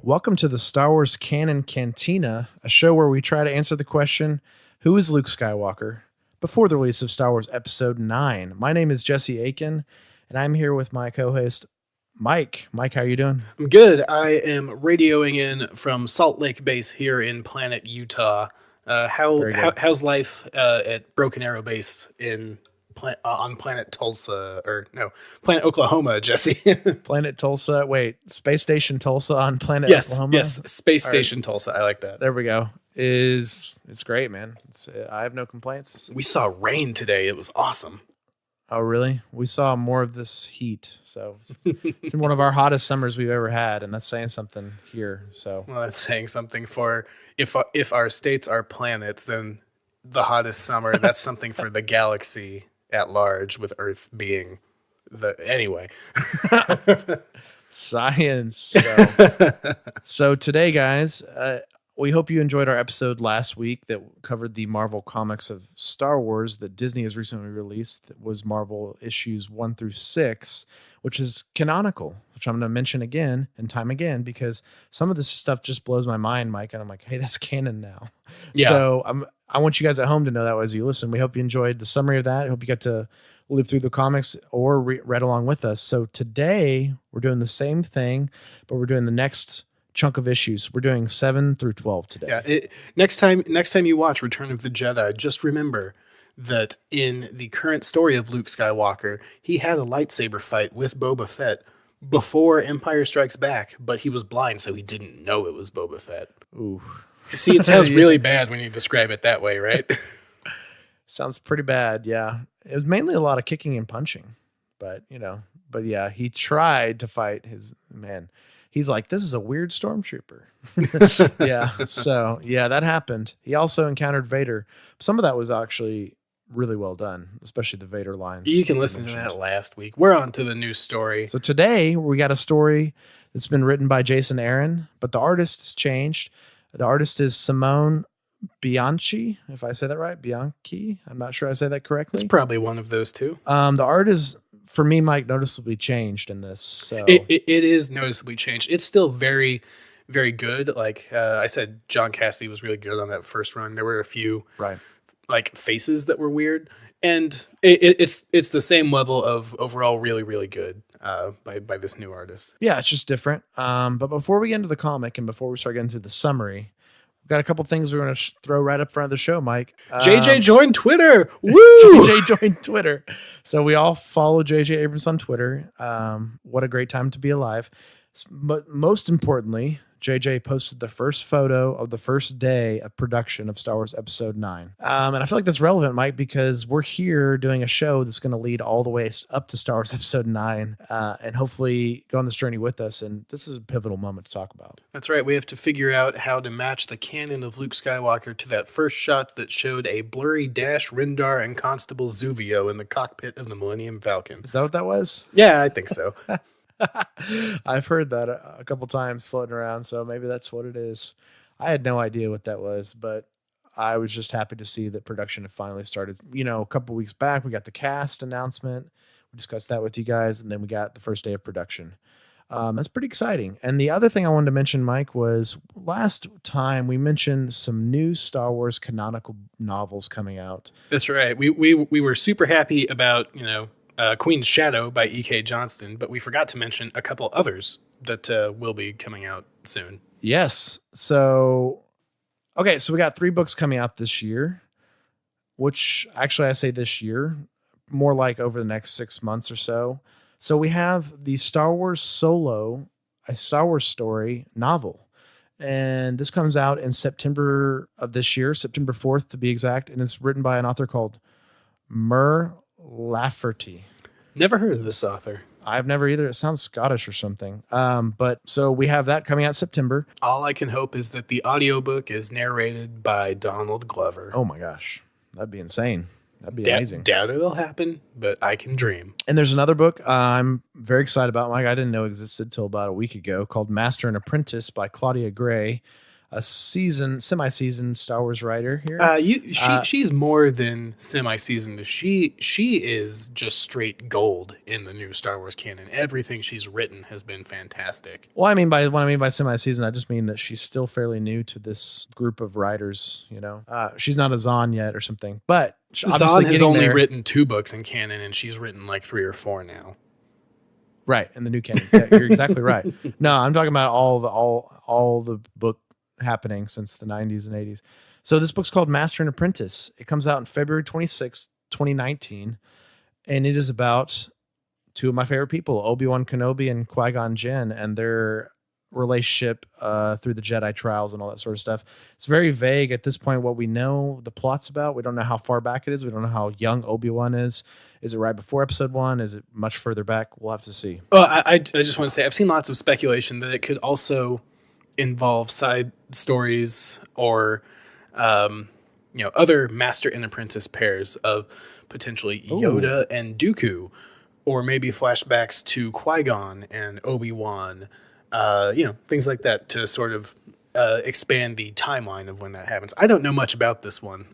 Welcome to the Star Wars Canon Cantina, a show where we try to answer the question, who is Luke Skywalker, before the release of Star Wars Episode 9. My name is Jesse Aiken, and I'm here with my co-host, Mike. Mike, how are you doing? I'm good. I am radioing in from Salt Lake Base here in Planet Utah. How's life at Broken Arrow Base on Planet Tulsa, or no, Planet Oklahoma, Jesse? Planet Tulsa. Wait, Space Station Tulsa on Planet Oklahoma? Yes, Space Station Tulsa. I like that. There we go. It's great, man. I have no complaints. We saw rain today. It was awesome. Oh, really? We saw more of this heat. So it's been one of our hottest summers we've ever had, and that's saying something here. So Well, that's saying something for if our states are planets, then the hottest summer, that's something for the galaxy at large, with Earth being anyway. Science. So today, guys, we hope you enjoyed our episode last week that covered the Marvel comics of Star Wars that Disney has recently released. That was Marvel issues 1 through 6, which is canonical, which I'm going to mention again and time again, because some of this stuff just blows my mind, Mike. And I'm like, hey, that's canon now. Yeah. So I want you guys at home to know that as you listen. We hope you enjoyed the summary of that. I hope you got to live through the comics or read along with us. So today we're doing the same thing, but we're doing the next chunk of issues. We're doing 7 through 12 today. Yeah. Next time you watch Return of the Jedi, just remember that in the current story of Luke Skywalker, he had a lightsaber fight with Boba Fett before Empire Strikes Back, but he was blind, so he didn't know it was Boba Fett. Ooh. See, it sounds really bad when you describe it that way, right? Sounds pretty bad, yeah. It was mainly a lot of kicking and punching, but yeah, he tried to fight his man. He's like, this is a weird stormtrooper. Yeah. So yeah, that happened. He also encountered Vader. Some of that was actually really well done, especially the Vader lines. You can listen to that last week. We're on to the new story. So today we got a story that's been written by Jason Aaron, but the artist has changed. The artist is Simone Bianchi, if I say that right. Bianchi. I'm not sure I say that correctly. It's probably one of those two. The art is, for me, Mike, noticeably changed in this. So it is noticeably changed. It's still very, very good. Like I said, John Cassidy was really good on that first run. There were a few like faces that were weird, and it's the same level of overall really, really good by this new artist. Yeah, it's just different. But before we get into the comic and before we start getting to the summary, we've got a couple things we're going to throw right up front of the show, Mike. JJ joined Twitter. Woo! JJ joined Twitter. So we all follow JJ Abrams on Twitter. What a great time to be alive. But most importantly, JJ posted the first photo of the first day of production of Star Wars Episode 9. And I feel like that's relevant, Mike, because we're here doing a show that's going to lead all the way up to Star Wars Episode 9 and hopefully go on this journey with us. And this is a pivotal moment to talk about. That's right. We have to figure out how to match the canon of Luke Skywalker to that first shot that showed a blurry Dash Rendar and Constable Zuvio in the cockpit of the Millennium Falcon. Is that what that was? Yeah, I think so. I've heard that a couple times floating around, so maybe that's what it is. I had no idea what that was, but I was just happy to see that production had finally started. A couple weeks back, we got the cast announcement. We discussed that with you guys, and then we got the first day of production. That's pretty exciting. And the other thing I wanted to mention, Mike, was last time we mentioned some new Star Wars canonical novels coming out. That's right. We were super happy about, Queen's Shadow by E.K. Johnston, but we forgot to mention a couple others that will be coming out soon. Yes. So we got 3 books coming out this year, which actually I say this year, more like over the next 6 months or so. So we have the Star Wars Solo, a Star Wars story novel. And this comes out in September of this year, September 4th to be exact. And it's written by an author called Mur Lafferty. Never heard of this author. I've never either. It sounds Scottish or something. But so we have that coming out September. All I can hope is that the audiobook is narrated by Donald Glover. Oh my gosh. That'd be insane. That'd be amazing. Doubt it'll happen, but I can dream. And there's another book I'm very excited about, Mike. I didn't know existed till about a week ago, called Master and Apprentice by Claudia Gray. a semi-seasoned Star Wars writer here. She's more than semi-seasoned. She is just straight gold in the new Star Wars canon. Everything she's written has been fantastic. Well, what I mean by semi-seasoned, I just mean that she's still fairly new to this group of writers. She's not a Zahn yet or something, but Zahn has only written 2 books in canon, and she's written like 3 or 4 now. Right, in the new canon. Yeah, you're exactly right. No, I'm talking about all the book happening since the 90s and 80s. So this book's called Master and Apprentice. It comes out on February 26th, 2019, and it is about 2 of my favorite people, Obi-Wan Kenobi and Qui-Gon Jinn, and their relationship through the Jedi trials and all that sort of stuff. It's very vague at this point what we know the plot's about. We don't know how far back it is. We don't know how young Obi-Wan is. Is it right before episode 1? Is it much further back? We'll have to see. Well, I just want to say I've seen lots of speculation that it could also involve side stories or other master and apprentice pairs of potentially Yoda and Dooku, or maybe flashbacks to Qui-Gon and Obi-Wan, things like that to sort of expand the timeline of when that happens. I don't know much about this one.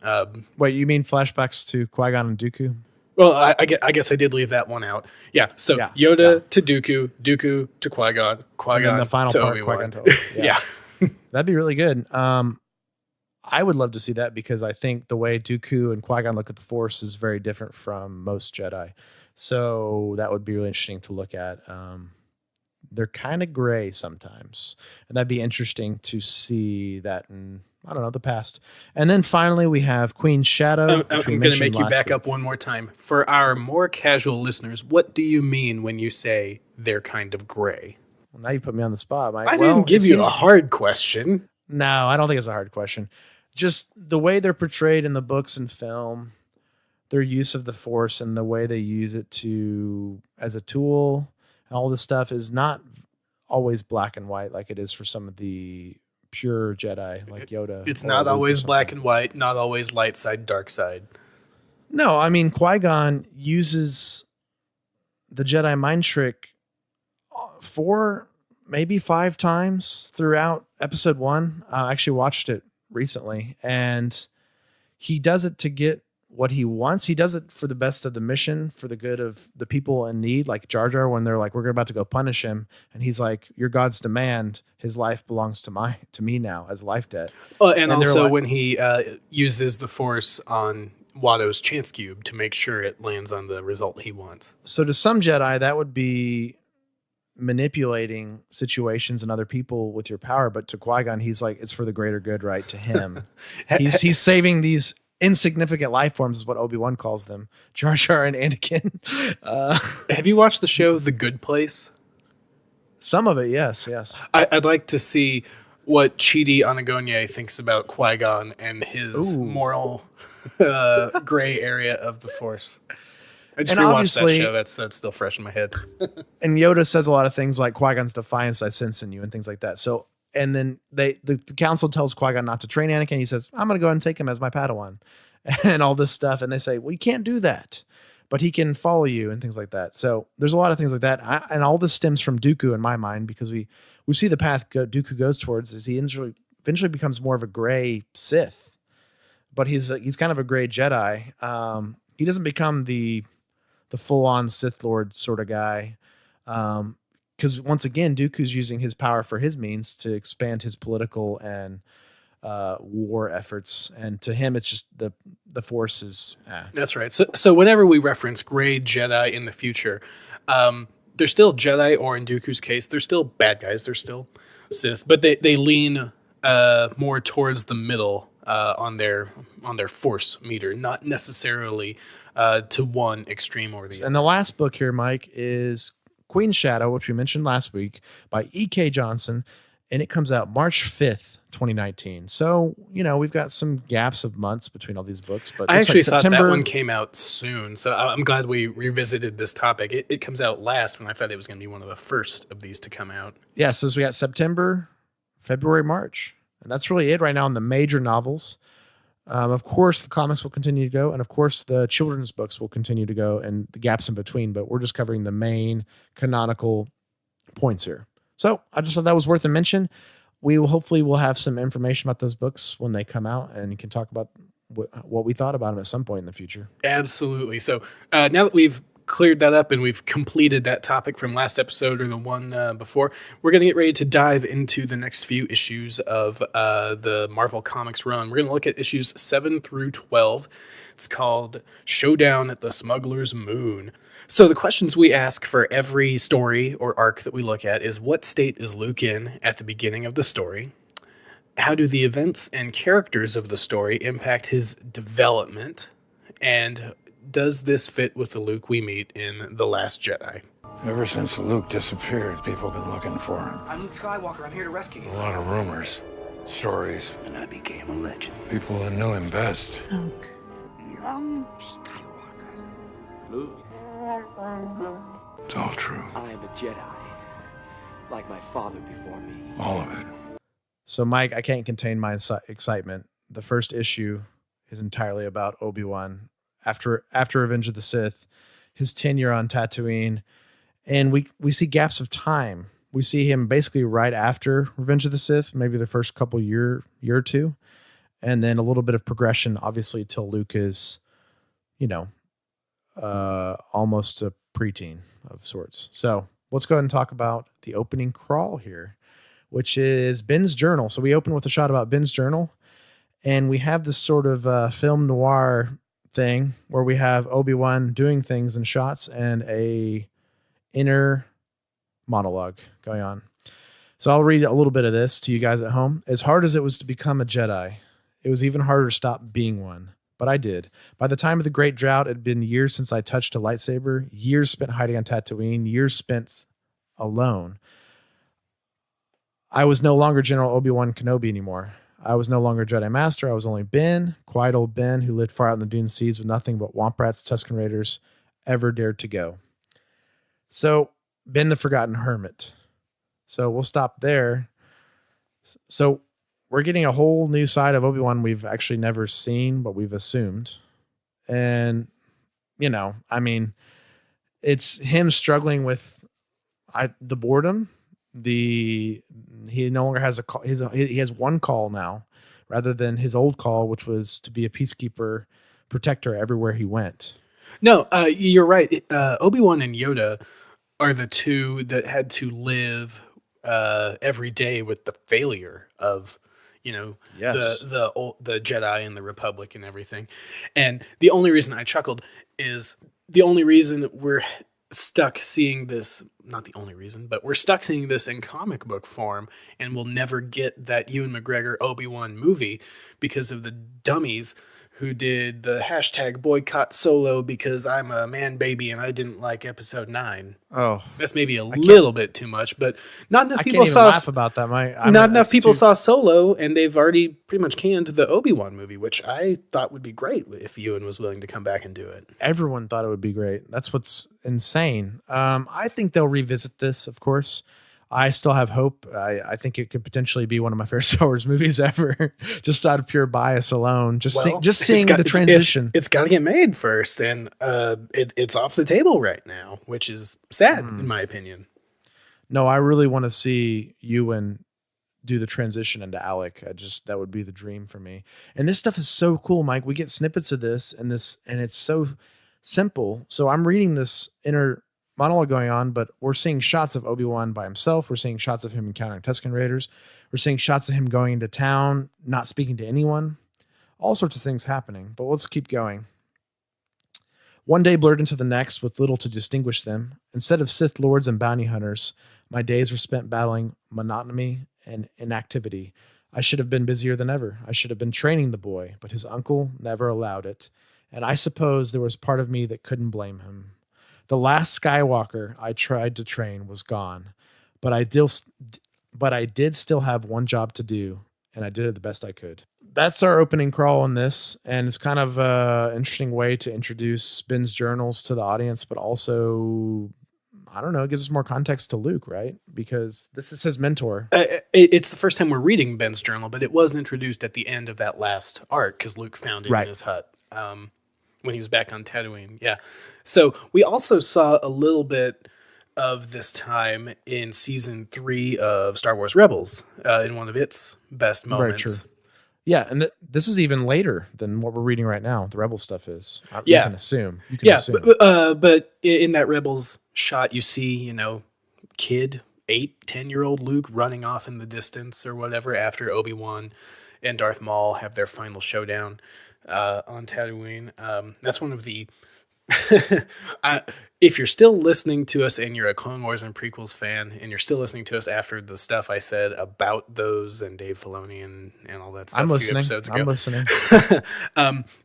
Wait, you mean flashbacks to Qui-Gon and Dooku? Well, I guess I did leave that one out. Yeah, so Yoda to Dooku, Dooku to Qui-Gon, Qui-Gon the final to part, Obi-Wan. Qui-Gon to Yeah. That'd be really good. I would love to see that because I think the way Dooku and Qui-Gon look at the Force is very different from most Jedi. So that would be really interesting to look at. They're kind of gray sometimes, and that'd be interesting to see that in, I don't know, the past. And then finally we have Queen Shadow. I'm going to make you back up one more time. For our more casual listeners, what do you mean when you say they're kind of gray? Well, now you put me on the spot, Mike. I didn't give you a hard question. No, I don't think it's a hard question. Just the way they're portrayed in the books and film, their use of the Force and the way they use it as a tool and all this stuff is not always black and white like it is for some of the pure Jedi like Yoda. It's not always black and white, not always light side, dark side. No, I mean, Qui-Gon uses the Jedi mind trick 4, maybe 5 times throughout episode 1. I actually watched it recently, and he does it to get what he wants. He does it for the best of the mission, for the good of the people in need, like Jar Jar when they're like, we're about to go punish him, and he's like, your God's demand, his life belongs to me now as life debt. And also when he uses the Force on Watto's chance cube to make sure it lands on the result he wants. So to some Jedi, that would be manipulating situations and other people with your power, but to Qui-Gon, he's like, it's for the greater good, right? To him, he's saving these insignificant life forms, is what Obi-Wan calls them, Jar Jar and Anakin. Have you watched the show The Good Place? Some of it, yes. I'd like to see what Chidi Anagonye thinks about Qui-Gon and his moral gray area of the Force. I just rewatched that show. That's still fresh in my head. And Yoda says a lot of things like, Qui-Gon's defiance I sense in you, and things like that. So, and then the council tells Qui-Gon not to train Anakin. He says, I'm going to go ahead and take him as my Padawan and all this stuff. And they say, well, you can't do that, but he can follow you and things like that. So there's a lot of things like that. And all this stems from Dooku in my mind, because we see the path Dooku goes towards is he eventually becomes more of a gray Sith, but he's kind of a gray Jedi. He doesn't become the full-on Sith Lord sort of guy. Because once again, Dooku's using his power for his means to expand his political and war efforts. And to him, it's just the Force is... That's right. So whenever we reference gray Jedi in the future, they're still Jedi, or in Dooku's case, they're still bad guys. They're still Sith. But they lean more towards the middle on their Force meter, not necessarily to one extreme or the other. And the last book here, Mike, is Queen Shadow, which we mentioned last week, by E.K. Johnson, and it comes out March 5th, 2019. So, we've got some gaps of months between all these books. But I actually thought that one came out soon, so I'm glad we revisited this topic. It comes out last when I thought it was going to be one of the first of these to come out. Yeah, so we got September, February, March, and that's really it right now on the major novels. Of course, the comics will continue to go, and of course, the children's books will continue to go, and the gaps in between, but we're just covering the main canonical points here. So I just thought that was worth a mention. we will hopefully will have some information about those books when they come out, and you can talk about what we thought about them at some point in the future. Absolutely. So now that we've cleared that up and we've completed that topic from last episode or the one before, we're going to get ready to dive into the next few issues of the Marvel Comics run. We're going to look at issues 7 through 12. It's called Showdown at the Smugglers Moon. So the questions we ask for every story or arc that we look at is, what state is Luke in at the beginning of the story? How do the events and characters of the story impact his development? And does this fit with the Luke we meet in The Last Jedi? Ever since Luke disappeared, people have been looking for him. I'm Luke Skywalker. I'm here to rescue you. A lot of rumors, stories. And I became a legend. People that knew him best. Luke. Young Skywalker. Luke. It's all true. I am a Jedi. Like my father before me. All of it. So, Mike, I can't contain my excitement. The first issue is entirely about Obi-Wan after Revenge of the Sith, his tenure on Tatooine, and we see gaps of time. We see him basically right after Revenge of the Sith, maybe the first couple year or two, and then a little bit of progression, obviously, till Luke is, almost a preteen of sorts. So let's go ahead and talk about the opening crawl here, which is Ben's journal. So we open with a shot about Ben's journal, and we have this sort of film noir thing where we have Obi-Wan doing things in shots and a inner monologue going on. So I'll read a little bit of this to you guys at home. As hard as it was to become a Jedi, it was even harder to stop being one. But I did. By the time of the Great Drought, it had been years since I touched a lightsaber, years spent hiding on Tatooine, years spent alone. I was no longer General Obi-Wan Kenobi anymore. I was no longer Jedi Master. I was only Ben, quiet old Ben, who lived far out in the dune seas with nothing but Womp Rats, Tusken Raiders ever dared to go. So, Ben the Forgotten Hermit. So, we'll stop there. So, we're getting a whole new side of Obi-Wan we've actually never seen, but we've assumed. And, it's him struggling with the boredom. He no longer has a call. He has one call now, rather than his old call, which was to be a peacekeeper, protector everywhere he went. No, you're right. Obi-Wan and Yoda are the two that had to live every day with the failure of, Yes. the Jedi and the Republic and everything. And the only reason I chuckled is the only reason we're stuck seeing this, not the only reason, but we're stuck seeing this in comic book form, and we'll never get that Ewan McGregor Obi-Wan movie because of the dummies who did the hashtag boycott Solo because I'm a man baby and I didn't like episode 9. Oh, that's maybe a little bit too much, but not enough people saw. Laugh about that. Not enough people saw Solo, and they've already pretty much canned the Obi-Wan movie, which I thought would be great if Ewan was willing to come back and do it. Everyone thought it would be great. That's what's insane. I think they'll revisit this, of course. I still have hope. I think it could potentially be one of my favorite Star Wars movies ever, just out of pure bias alone. Just seeing the transition. It's got to get made first, and it's off the table right now, which is sad in my opinion. No, I really want to see Ewan do the transition into Alec. That would be the dream for me. And this stuff is so cool, Mike. We get snippets of this, and it's so simple. So I'm reading this inner monologue going on, but we're seeing shots of Obi-Wan by himself. We're seeing shots of him encountering Tusken Raiders. We're seeing shots of him going into town, not speaking to anyone. All sorts of things happening, but let's keep going. One day blurred into the next with little to distinguish them. Instead of Sith lords and bounty hunters, my days were spent battling monotony and inactivity. I should have been busier than ever. I should have been training the boy, but his uncle never allowed it. And I suppose there was part of me that couldn't blame him. The last Skywalker I tried to train was gone, but I did still have one job to do, and I did it the best I could. That's our opening crawl on this, and it's kind of an interesting way to introduce Ben's journals to the audience, but also, I don't know, it gives us more context to Luke, right? Because this is his mentor. It's the first time we're reading Ben's journal, but it was introduced at the end of that last arc because Luke found it in his hut. When he was back on Tatooine. Yeah. So we also saw a little bit of this time in season 3 of Star Wars Rebels, in one of its best moments. Very true. Yeah, and this is even later than what we're reading right now. The Rebel stuff is. Yeah. You can assume. You can assume. But in that Rebels shot, you see, kid, 8-10-year-old Luke running off in the distance or whatever after Obi-Wan and Darth Maul have their final showdown on Tatooine. That's one of the... if you're still listening to us and you're a Clone Wars and prequels fan, and you're still listening to us after the stuff I said about those and Dave Filoni and all that stuff I'm a listening. few episodes ago, I'm listening.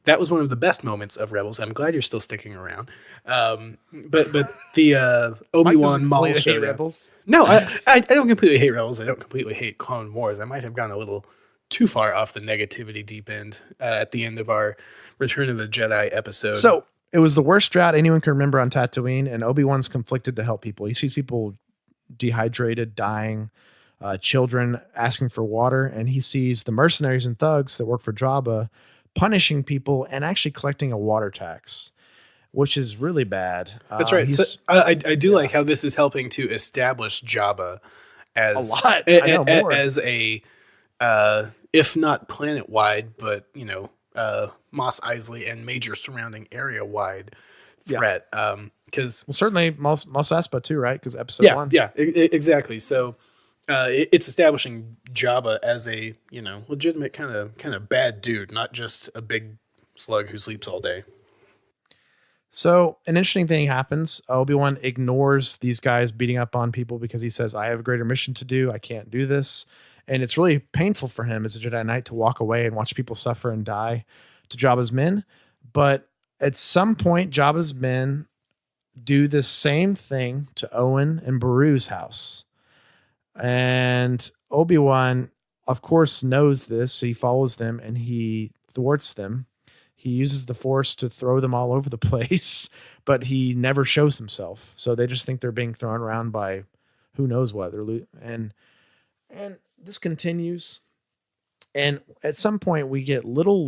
That was one of the best moments of Rebels. I'm glad you're still sticking around. But the Obi-Wan Maul showdown. Rebels. No, I don't completely hate Rebels. I don't completely hate Clone Wars. I might have gone a little too far off the negativity deep end at the end of our Return of the Jedi episode. So it was the worst drought anyone can remember on Tatooine, and Obi-Wan's conflicted to help people. He sees people dehydrated, dying, children asking for water, and he sees the mercenaries and thugs that work for Jabba punishing people and actually collecting a water tax, which is really bad. That's right. So, I do like how this is helping to establish Jabba as a lot. As a if not planet-wide, but Mos Eisley and major surrounding area-wide threat. Because certainly Mos Espa too, right? Because episode 1. Yeah, exactly. So it's establishing Jabba as a legitimate kind of bad dude, not just a big slug who sleeps all day. So an interesting thing happens. Obi-Wan ignores these guys beating up on people because he says, I have a greater mission to do. I can't do this. And it's really painful for him as a Jedi Knight to walk away and watch people suffer and die to Jabba's men. But at some point, Jabba's men do the same thing to Owen and Beru's house. And Obi-Wan, of course, knows this. So he follows them and he thwarts them. He uses the Force to throw them all over the place, but he never shows himself. So they just think they're being thrown around by who knows what. And this continues. And at some point we get little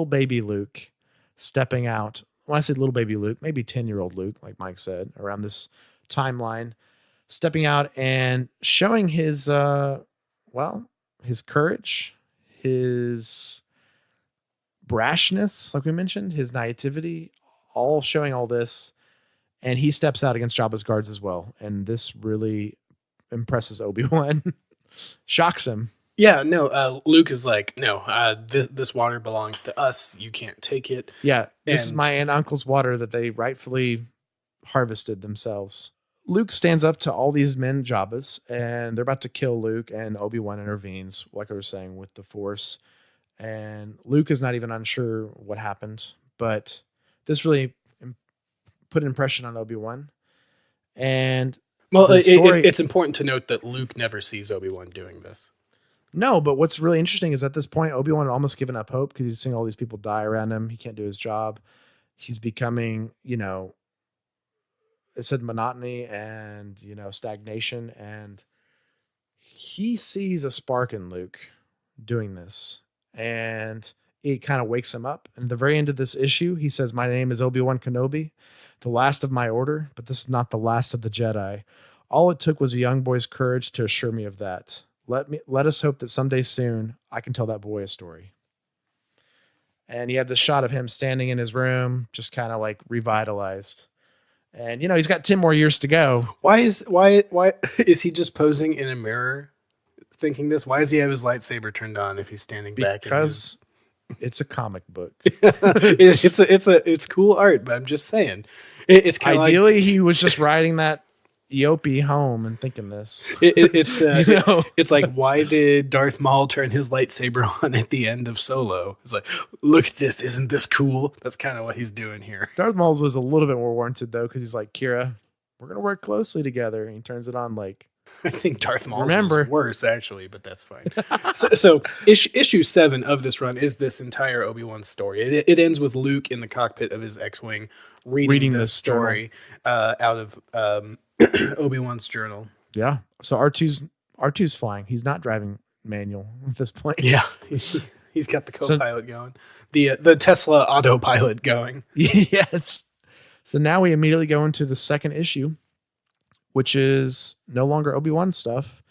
baby Luke stepping out. When I say little baby Luke, maybe 10-year-old Luke, like Mike said, around this timeline, stepping out and showing his courage, his brashness, like we mentioned, his naivety, all showing all this. And he steps out against Jabba's guards as well. And this really impresses Obi-Wan, shocks him. Yeah, no, Luke is like, no, this water belongs to us. You can't take it. Yeah, this is my aunt and uncle's water that they rightfully harvested themselves. Luke stands up to all these men, Jabba's, and they're about to kill Luke, and Obi-Wan intervenes, like I was saying, with the Force. And Luke is not even unsure what happened, but this really put an impression on Obi-Wan. And it's important to note that Luke never sees Obi-Wan doing this. No, but what's really interesting is at this point, Obi-Wan had almost given up hope because he's seeing all these people die around him. He can't do his job. He's becoming, it said monotony and, stagnation. And he sees a spark in Luke doing this. And it kind of wakes him up. And at the very end of this issue, he says, my name is Obi-Wan Kenobi, the last of my order, but this is not the last of the Jedi. All it took was a young boy's courage to assure me of that. Let us hope that someday soon I can tell that boy a story. And you have the shot of him standing in his room, just kind of like revitalized. And he's got 10 more years to go. Why is he just posing in a mirror thinking this? Why does he have his lightsaber turned on if he's standing back? Because it's a comic book. it's cool art, but I'm just saying. It's kind of ideally he was just riding that Eopie home and thinking this. It's like, why did Darth Maul turn his lightsaber on at the end of Solo? It's like, look at this, isn't this cool? That's kind of what he's doing here. Darth Maul was a little bit more warranted though, because he's like, Kira, we're gonna work closely together, and he turns it on like. I think Darth Maul was worse actually, but that's fine. so issue 7 of this run is this entire Obi-Wan story. It ends with Luke in the cockpit of his X-Wing reading this story out of Obi-Wan's journal. Yeah. So R2's flying. He's not driving manual at this point. Yeah. He's got the co-pilot going. The Tesla autopilot going. Yes. So now we immediately go into the second issue. which is no longer Obi-Wan stuff.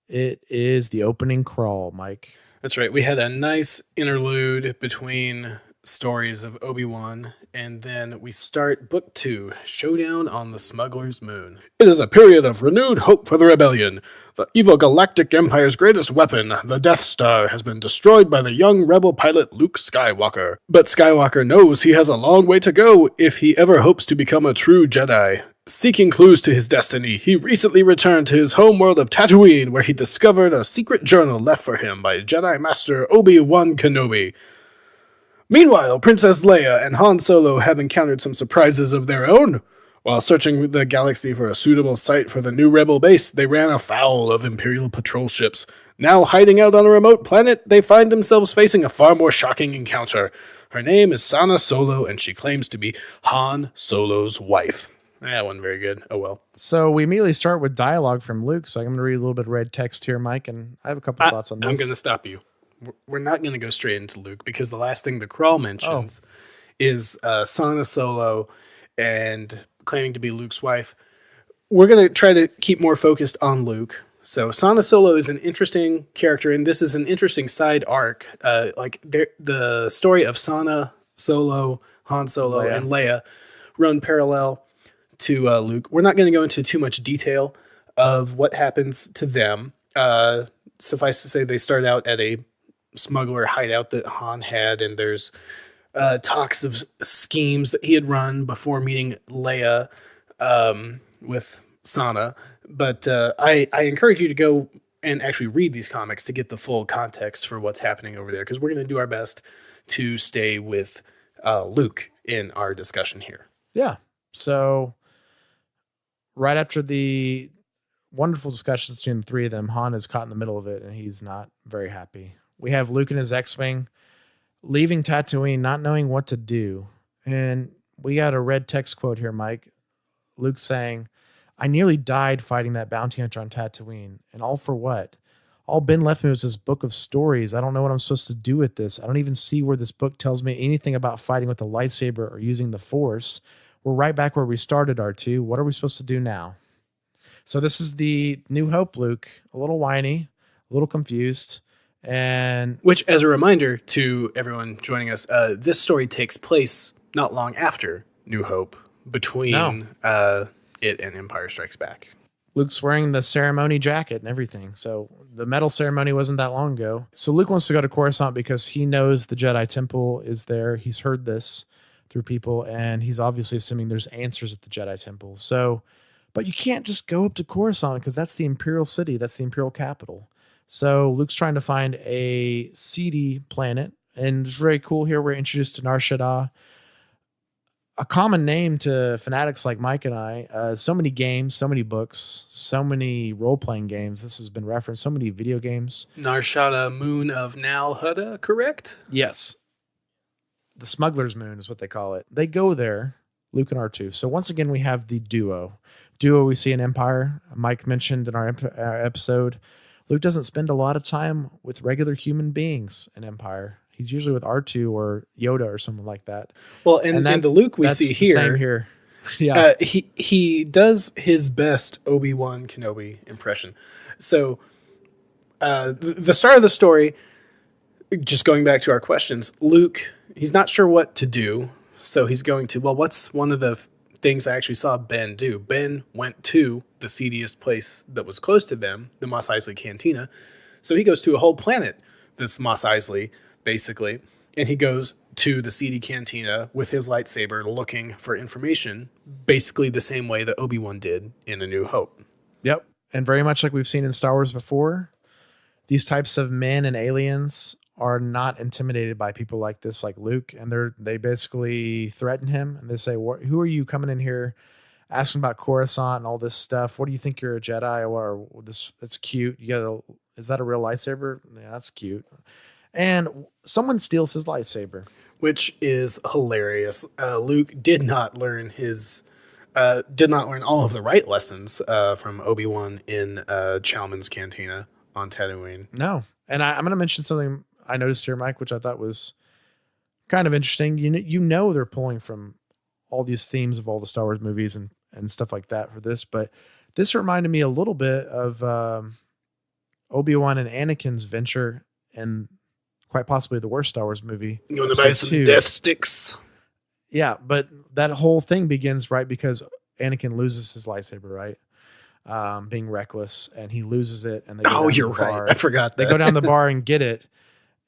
It is the opening crawl, Mike. That's right. We had a nice interlude between stories of Obi-Wan, and then we start Book 2, Showdown on the Smugglers Moon. It is a period of renewed hope for the rebellion. The evil Galactic Empire's greatest weapon, the Death Star, has been destroyed by the young rebel pilot Luke Skywalker. But Skywalker knows he has a long way to go if he ever hopes to become a true Jedi. Seeking clues to his destiny, he recently returned to his homeworld of Tatooine, where he discovered a secret journal left for him by Jedi Master Obi-Wan Kenobi. Meanwhile, Princess Leia and Han Solo have encountered some surprises of their own. While searching the galaxy for a suitable site for the new rebel base, they ran afoul of Imperial patrol ships. Now hiding out on a remote planet, they find themselves facing a far more shocking encounter. Her name is Sana Solo, and she claims to be Han Solo's wife. That wasn't very good. Oh well. So we immediately start with dialogue from Luke. So I'm going to read a little bit of red text here, Mike, and I have a couple thoughts on this. I'm going to stop you. We're not going to go straight into Luke, because the last thing the crawl mentions is Sana Solo and claiming to be Luke's wife. We're going to try to keep more focused on Luke. So Sana Solo is an interesting character, and this is an interesting side arc. The story of Sana Solo, Han Solo, and Leia run parallel to Luke. We're not going to go into too much detail of what happens to them. Suffice to say, they start out at a smuggler hideout that Han had, and there's talks of schemes that he had run before meeting Leia with Sana. But I encourage you to go and actually read these comics to get the full context for what's happening over there, because we're going to do our best to stay with Luke in our discussion here. Yeah. So right after the wonderful discussions between the three of them, Han is caught in the middle of it, and he's not very happy. We have Luke in his X-Wing leaving Tatooine, not knowing what to do. And we got a red text quote here, Mike. Luke saying, "I nearly died fighting that bounty hunter on Tatooine. And all for what? All Ben left me was this book of stories. I don't know what I'm supposed to do with this. I don't even see where this book tells me anything about fighting with a lightsaber or using the Force. We're right back where we started, R2. What are we supposed to do now?" So this is the New Hope Luke. A little whiny, a little confused. And which, as a reminder to everyone joining us, this story takes place not long after New Hope, between it and Empire Strikes Back. Luke's wearing the ceremony jacket and everything. So the medal ceremony wasn't that long ago. So Luke wants to go to Coruscant because he knows the Jedi Temple is there. He's heard this through people, and he's obviously assuming there's answers at the Jedi Temple. So, but you can't just go up to Coruscant because that's the Imperial city. That's the Imperial capital. So Luke's trying to find a seedy planet, and it's very cool here. We're introduced to Nar Shaddaa, a common name to fanatics like Mike and I. So many games, so many books, so many role-playing games. This has been referenced. So many video games. Nar Shaddaa, Moon of Nal Hutta, correct? Yes. The Smugglers Moon is what they call it. They go there, Luke and R2. So once again, we have the duo we see in Empire. Mike mentioned in our episode, Luke doesn't spend a lot of time with regular human beings in Empire. He's usually with R2 or Yoda or someone like that. Well, and the Luke we see here, same here. Yeah, he does his best Obi-Wan Kenobi impression. So the start of the story, just going back to our questions, Luke, he's not sure what to do. So he's going to, what's one of the things I actually saw Ben do? Ben went to the seediest place that was close to them, the Mos Eisley Cantina. So he goes to a whole planet that's Mos Eisley, basically, and he goes to the seedy cantina with his lightsaber looking for information, basically the same way that Obi-Wan did in A New Hope. Yep, and very much like we've seen in Star Wars before, these types of men and aliens are not intimidated by people like this, like Luke, and they basically threaten him, and they say, "Who are you coming in here asking about Coruscant and all this stuff? What do you think you're a Jedi or this? That's cute. Is that a real lightsaber? Yeah, that's cute." And someone steals his lightsaber, which is hilarious. Luke did not learn all of the right lessons from Obi-Wan in Chalmun's Cantina on Tatooine. No, and I'm going to mention something I noticed here, Mike, which I thought was kind of interesting. You know they're pulling from all these themes of all the Star Wars movies and stuff like that for this, but This reminded me a little bit of Obi-Wan and Anakin's venture, and quite possibly the worst Star Wars movie. You want to buy some death sticks? Yeah, but that whole thing begins right because Anakin loses his lightsaber, right? Being reckless, and he loses it. And they go down you're the bar. right. I forgot that. They go down the bar and get it,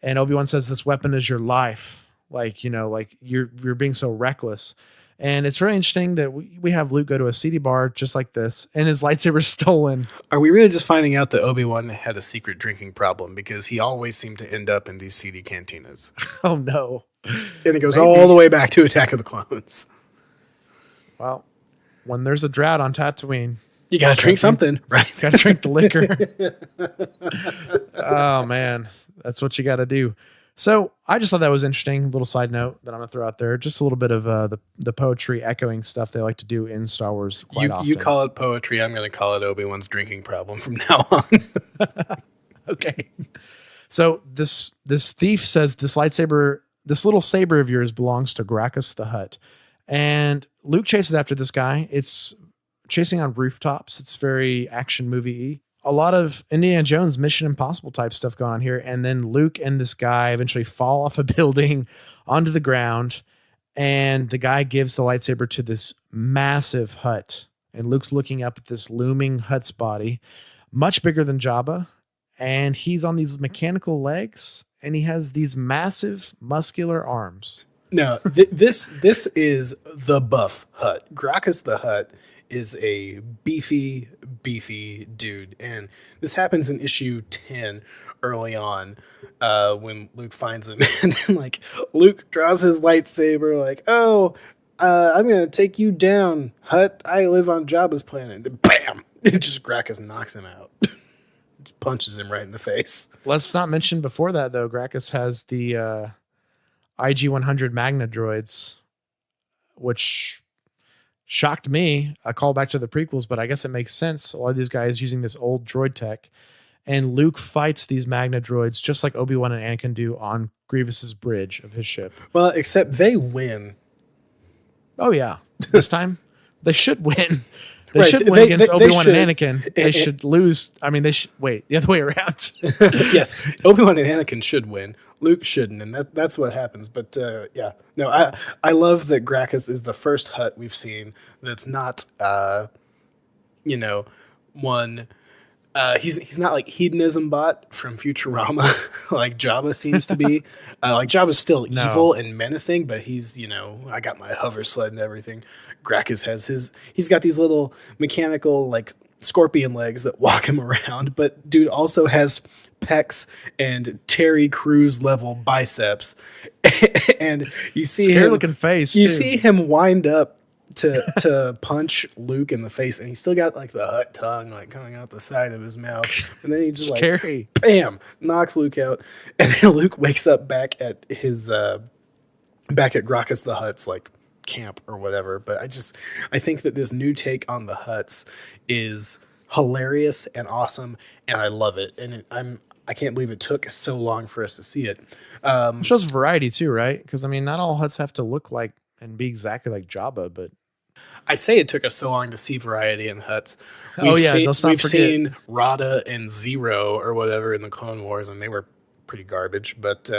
and Obi-Wan says, "This weapon is your life." Like, like you're being so reckless. And it's very interesting that we have Luke go to a seedy bar just like this, and his lightsaber's stolen. Are we really just finding out that Obi-Wan had a secret drinking problem because he always seemed to end up in these seedy cantinas? Oh no! And it goes all the way back to Attack of the Clones. Well, when there's a drought on Tatooine, you gotta drink something, right? Gotta drink the liquor. Oh man, that's what you gotta do. So I just thought that was interesting. Little side note that I'm gonna throw out there. Just a little bit of the poetry echoing stuff they like to do in Star Wars quite often. You call it poetry. I'm gonna call it Obi-Wan's drinking problem from now on. Okay. So this thief says this little saber of yours belongs to Gracchus the Hutt, and Luke chases after this guy. It's chasing on rooftops. It's very action movie-y. A lot of Indiana Jones Mission Impossible type stuff going on here. And then Luke and this guy eventually fall off a building onto the ground. And the guy gives the lightsaber to this massive Hutt. And Luke's looking up at this looming Hutt's body, much bigger than Jabba. And he's on these mechanical legs. And he has these massive muscular arms. No, this is the buff Hutt. Gracchus the Hutt is a beefy dude, and this happens in issue 10 early on when Luke finds him, and then like Luke draws his lightsaber like, I'm gonna take you down, Hutt. I live on Jabba's planet. And then bam, it just Gracchus knocks him out. Just punches him right in the face. Let's not mention before that though, Gracchus has the IG-100 Magna droids, which shocked me. A call back to the prequels, but I guess it makes sense. A lot of these guys using this old droid tech, and Luke fights these Magna droids just like Obi-Wan and Anakin do on Grievous's bridge of his ship. Well, except they win. Oh yeah, this time they should win. They should win against Obi-Wan and Anakin. They should lose. I mean, they should wait the other way around. Yes, Obi-Wan and Anakin should win. Luke shouldn't, and that's what happens. But yeah, no, I love that Gracchus is the first Hutt we've seen that's not, one. He's not like hedonism bot from Futurama like Jabba seems to be. Like Jabba's still evil and menacing, but he's I got my hover sled and everything. Gracchus he's got these little mechanical like scorpion legs that walk him around, but dude also has pecs and Terry Crews level biceps, and you see scary looking face. You see him wind up to punch Luke in the face, and he's still got like the Hutt tongue like coming out the side of his mouth, and then he just scary. Like bam knocks Luke out, and then Luke wakes up back at his back at Gracchus the Hutt's like camp or whatever. But I think that this new take on the Hutts is hilarious and awesome, and I love it, and I can't believe it took so long for us to see it. It shows variety too, right? Because I mean, not all Hutts have to look like and be exactly like Jabba, but I say it took us so long to see variety in Hutts. We've seen Rada and Zero or whatever in the Clone Wars, and they were pretty garbage. But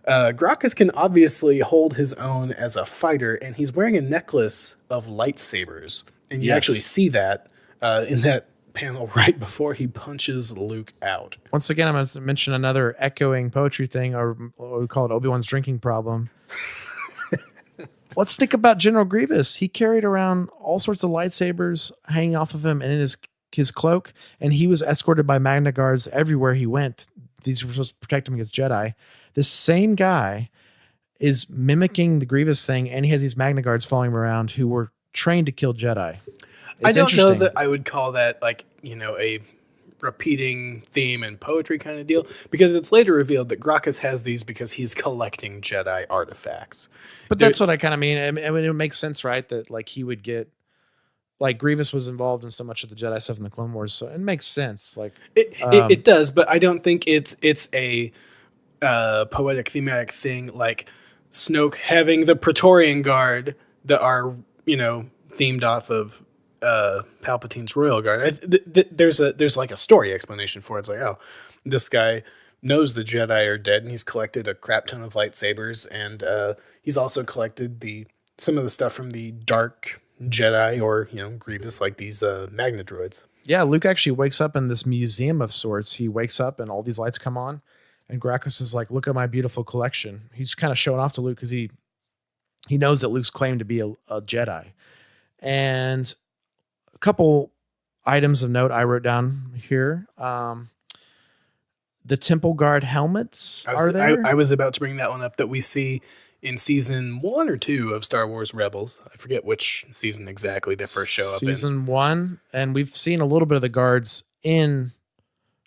Gracchus can obviously hold his own as a fighter, and he's wearing a necklace of lightsabers, and you actually see that in that panel right before he punches Luke out. Once again, I'm going to mention another echoing poetry thing, or what we call it Obi-Wan's drinking problem. Let's think about General Grievous. He carried around all sorts of lightsabers hanging off of him and in his cloak, and he was escorted by Magna Guards everywhere he went. These were supposed to protect him against Jedi. This same guy is mimicking the Grievous thing, and he has these Magna Guards following him around who were trained to kill Jedi. I don't know that I would call that like, a repeating theme and poetry kind of deal, because it's later revealed that Gracchus has these because he's collecting Jedi artifacts. But that's what I kind of mean. I mean, it makes sense, right? That like he would get, like Grievous was involved in so much of the Jedi stuff in the Clone Wars, so it makes sense. Like it does, but I don't think it's a poetic thematic thing like Snoke having the Praetorian Guard that are themed off of Palpatine's royal guard. There's like a story explanation for it. It's like, oh, this guy knows the Jedi are dead, and he's collected a crap ton of lightsabers, and he's also collected some of the stuff from the dark Jedi, or Grievous, like these Magna droids. Yeah, Luke actually wakes up in this museum of sorts. He wakes up and all these lights come on, and Gracchus is like, "Look at my beautiful collection." He's kind of showing off to Luke because he knows that Luke's claimed to be a Jedi. And a couple items of note I wrote down here. The Temple Guard helmets are there. I was about to bring that one up, that we see in season 1 or 2 of Star Wars Rebels. I forget which season exactly they first show up in. Season 1, and we've seen a little bit of the guards in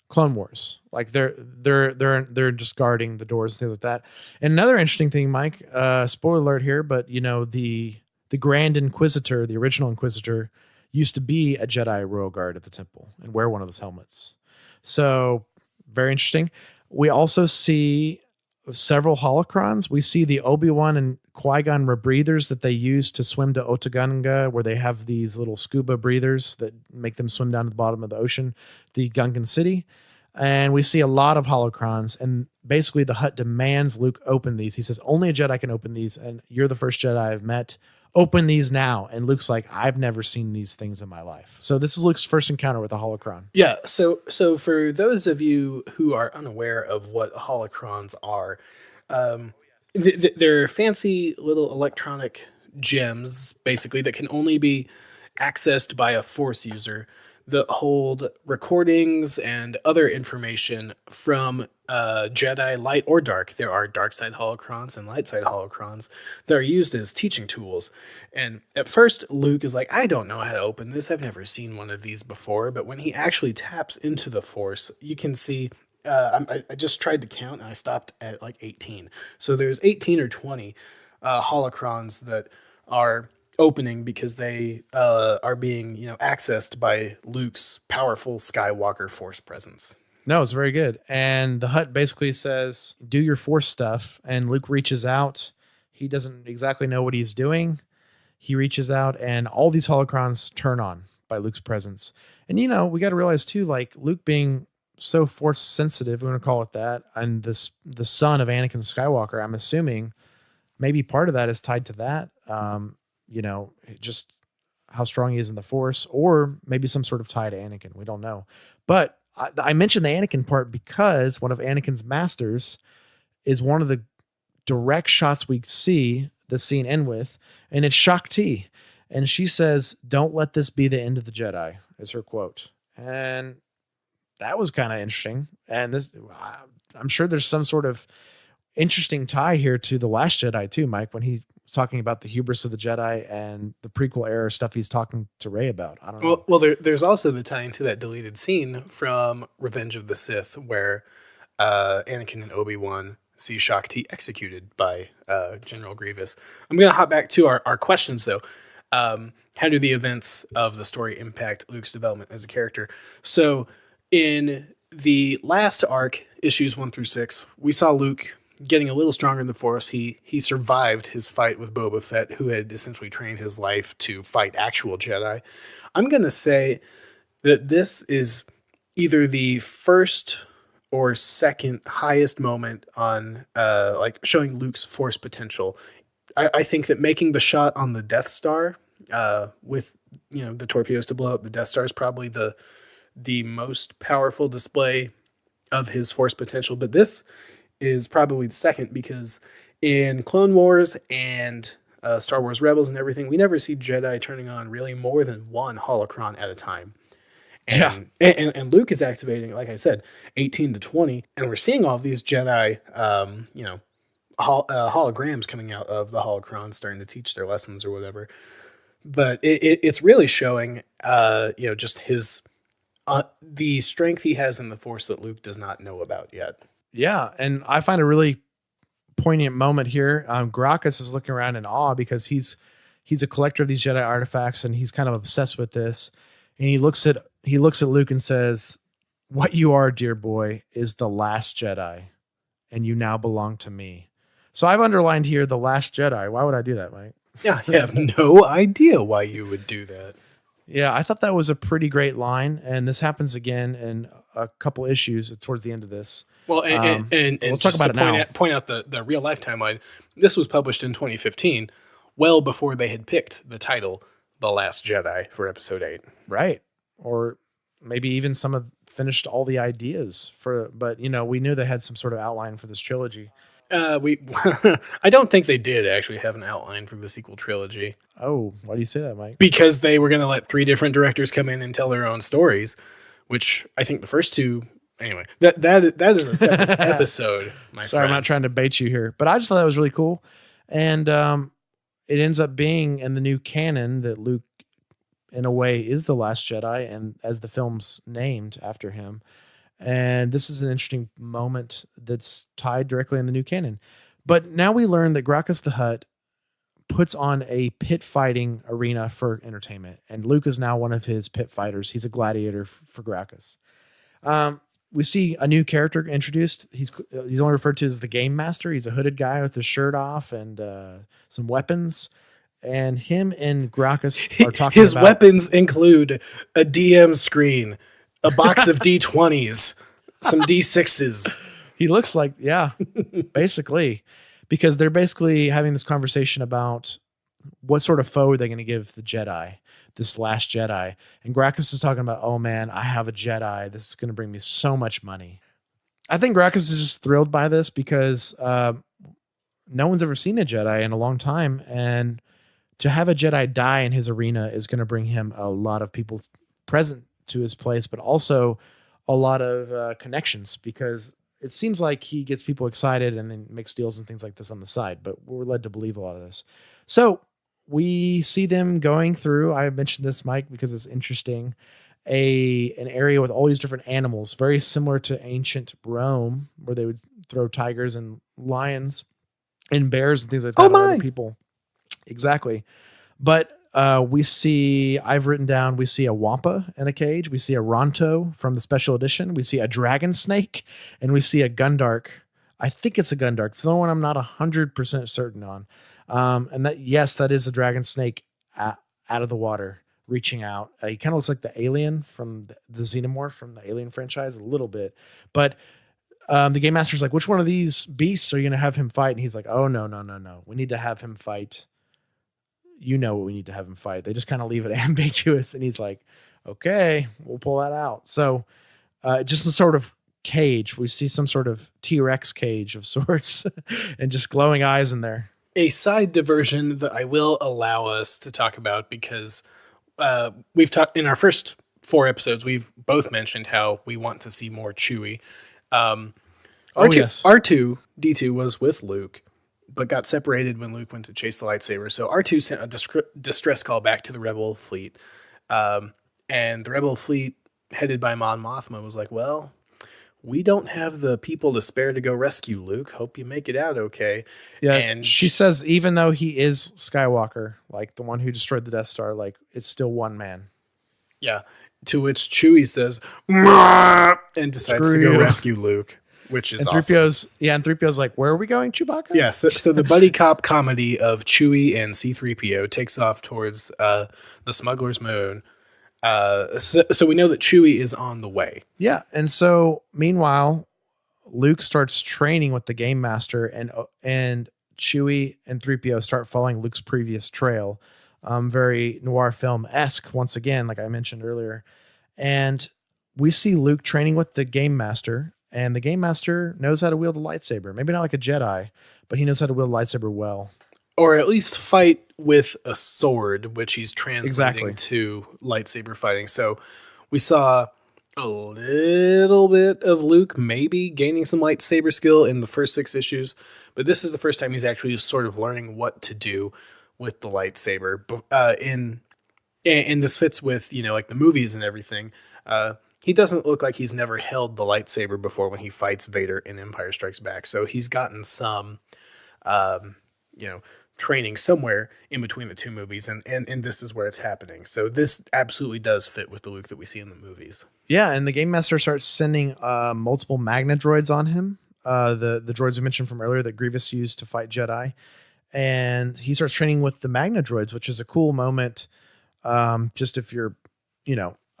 Clone Wars. Like they're just guarding the doors and things like that. And another interesting thing, Mike, spoiler alert here, but the Grand Inquisitor, the original Inquisitor, used to be a Jedi royal guard at the temple and wear one of those helmets. So very interesting. We also see several holocrons. We see the Obi-Wan and Qui-Gon rebreathers that they use to swim to Otogunga, where they have these little scuba breathers that make them swim down to the bottom of the ocean, the Gungan city. And we see a lot of holocrons, and basically the Hutt demands Luke open these. He says, only a Jedi can open these, and you're the first Jedi I've met. Open these now. And Luke's like, I've never seen these things in my life. So this is Luke's first encounter with a holocron. Yeah. So for those of you who are unaware of what holocrons are, they're fancy little electronic gems, basically, that can only be accessed by a Force user, that hold recordings and other information from Jedi, light or dark. There are dark side holocrons and light side holocrons that are used as teaching tools. And at first, Luke is like, I don't know how to open this. I've never seen one of these before. But when he actually taps into the Force, you can see, I just tried to count and I stopped at like 18. So there's 18 or 20 holocrons that are opening because they are being accessed by Luke's powerful Skywalker Force presence. No, it's very good. And the Hutt basically says, do your Force stuff. And Luke reaches out. He doesn't exactly know what he's doing. He reaches out and all these holocrons turn on by Luke's presence. And, we got to realize too, like Luke being so Force sensitive, we're going to call it that, and the son of Anakin Skywalker, I'm assuming maybe part of that is tied to that. Just how strong he is in the Force, or maybe some sort of tie to Anakin. We don't know. But I mentioned the Anakin part because one of Anakin's masters is one of the direct shots we see the scene end with, and it's Shakti. And she says, "Don't let this be the end of the Jedi," is her quote. And that was kind of interesting. And I'm sure there's some sort of interesting tie here to The Last Jedi too, Mike, when he's talking about the hubris of the Jedi and the prequel era stuff he's talking to Rey about. I don't know. Well, there's also the tie into that deleted scene from Revenge of the Sith where Anakin and Obi-Wan see Shakti executed by General Grievous. I'm going to hop back to our questions, though. How do the events of the story impact Luke's development as a character? So in the last arc, issues 1 through 6, we saw Luke getting a little stronger in the Force. He survived his fight with Boba Fett, who had essentially trained his life to fight actual Jedi. I'm going to say that this is either the first or second highest moment on showing Luke's Force potential. I think that making the shot on the Death Star with the torpedoes to blow up the Death Star is probably the most powerful display of his Force potential. But this is probably the second, because in Clone Wars and Star Wars Rebels and everything, we never see Jedi turning on really more than one holocron at a time. And, and Luke is activating, like I said, 18 to 20, and we're seeing all of these Jedi, holograms coming out of the holocrons, starting to teach their lessons or whatever. But it's really showing, just his the strength he has in the Force that Luke does not know about yet. Yeah, and I find a really poignant moment here. Gracchus is looking around in awe because he's a collector of these Jedi artifacts, and he's kind of obsessed with this. And he looks at Luke and says, "What you are, dear boy, is the last Jedi, and you now belong to me." So I've underlined here the Last Jedi. Why would I do that, Mike? Yeah, I have no idea why you would do that. Yeah, I thought that was a pretty great line, and this happens again in a couple issues towards the end of this. Well, and let's talk about it now. Point out the real life timeline. This was published in 2015, well before they had picked the title, The Last Jedi, for Episode 8. Right, or maybe even some have finished all the ideas for. But we knew they had some sort of outline for this trilogy. I don't think they did actually have an outline for the sequel trilogy. Oh, why do you say that, Mike? Because they were going to let 3 different directors come in and tell their own stories, which I think the first 2. Anyway, that is a separate episode. Sorry, I'm not trying to bait you here, but I just thought that was really cool, and it ends up being in the new canon that Luke, in a way, is the Last Jedi, and as the film's named after him. And this is an interesting moment that's tied directly in the new canon. But now we learn that Gracchus the Hutt puts on a pit fighting arena for entertainment. And Luke is now one of his pit fighters. He's a gladiator for Gracchus. We see a new character introduced. He's only referred to as the Game Master. He's a hooded guy with his shirt off and some weapons. And him and Gracchus are talking his about... His weapons include a DM screen, a box of D20s, some D6s. He looks like, yeah, basically, because they're basically having this conversation about what sort of foe are they going to give the Jedi, this Last Jedi. And Gracchus is talking about, oh man, I have a Jedi. This is going to bring me so much money. I think Gracchus is just thrilled by this because no one's ever seen a Jedi in a long time. And to have a Jedi die in his arena is going to bring him a lot of people present to his place, but also a lot of connections, because it seems like he gets people excited and then makes deals and things like this on the side, but we're led to believe a lot of this. So we see them going through, I mentioned this, Mike, because it's interesting, an area with all these different animals, very similar to ancient Rome, where they would throw tigers and lions and bears and things like that on other people. Exactly. But we see, I've written down, we see a Wampa in a cage. We see a Ronto from the special edition. We see a dragon snake, and we see a Gundark. I think it's a Gundark. It's the only one I'm not 100% certain on. And that, yes, that is the dragon snake out of the water, reaching out. He kind of looks like the alien from the Xenomorph from the Alien franchise a little bit. But the Game Master's like, which one of these beasts are you going to have him fight? And he's like, oh, no. We need to have him fight. You know what we need to have him fight. They just kind of leave it ambiguous. And he's like, okay, we'll pull that out. So just a sort of cage. We see some sort of T-Rex cage of sorts and just glowing eyes in there. A side diversion that I will allow us to talk about, because we've talked in our first 4 episodes, we've both mentioned how we want to see more Chewie. R2-D2 was with Luke, but got separated when Luke went to chase the lightsaber. So R2 sent a distress call back to the Rebel fleet. And the Rebel fleet, headed by Mon Mothma, was like, well, we don't have the people to spare to go rescue Luke. Hope you make it out okay. Yeah, and she says, even though he is Skywalker, like the one who destroyed the Death Star, like it's still one man. Yeah, to which Chewie says, "Mah!" and decides to go rescue Luke. Which is awesome. And 3PO's like, where are we going, Chewbacca? Yeah, so the buddy cop comedy of Chewie and C-3PO takes off towards the Smugglers Moon. So we know that Chewie is on the way. Yeah, and so meanwhile, Luke starts training with the Game Master, and Chewie and 3PO start following Luke's previous trail. Very noir film-esque, once again, like I mentioned earlier. And we see Luke training with the Game Master, and the Game Master knows how to wield a lightsaber. Maybe not like a Jedi, but he knows how to wield a lightsaber well. Or at least fight with a sword, which he's translating to lightsaber fighting. So we saw a little bit of Luke maybe gaining some lightsaber skill in the first 6 issues, but this is the first time he's actually sort of learning what to do with the lightsaber. And this fits with, like the movies and everything. He doesn't look like he's never held the lightsaber before when he fights Vader in Empire Strikes Back. So he's gotten some, training somewhere in between the 2 movies, and this is where it's happening. So this absolutely does fit with the Luke that we see in the movies. Yeah, and the Game Master starts sending multiple Magna droids on him, the droids we mentioned from earlier that Grievous used to fight Jedi, and he starts training with the Magna droids, which is a cool moment. Just if you're,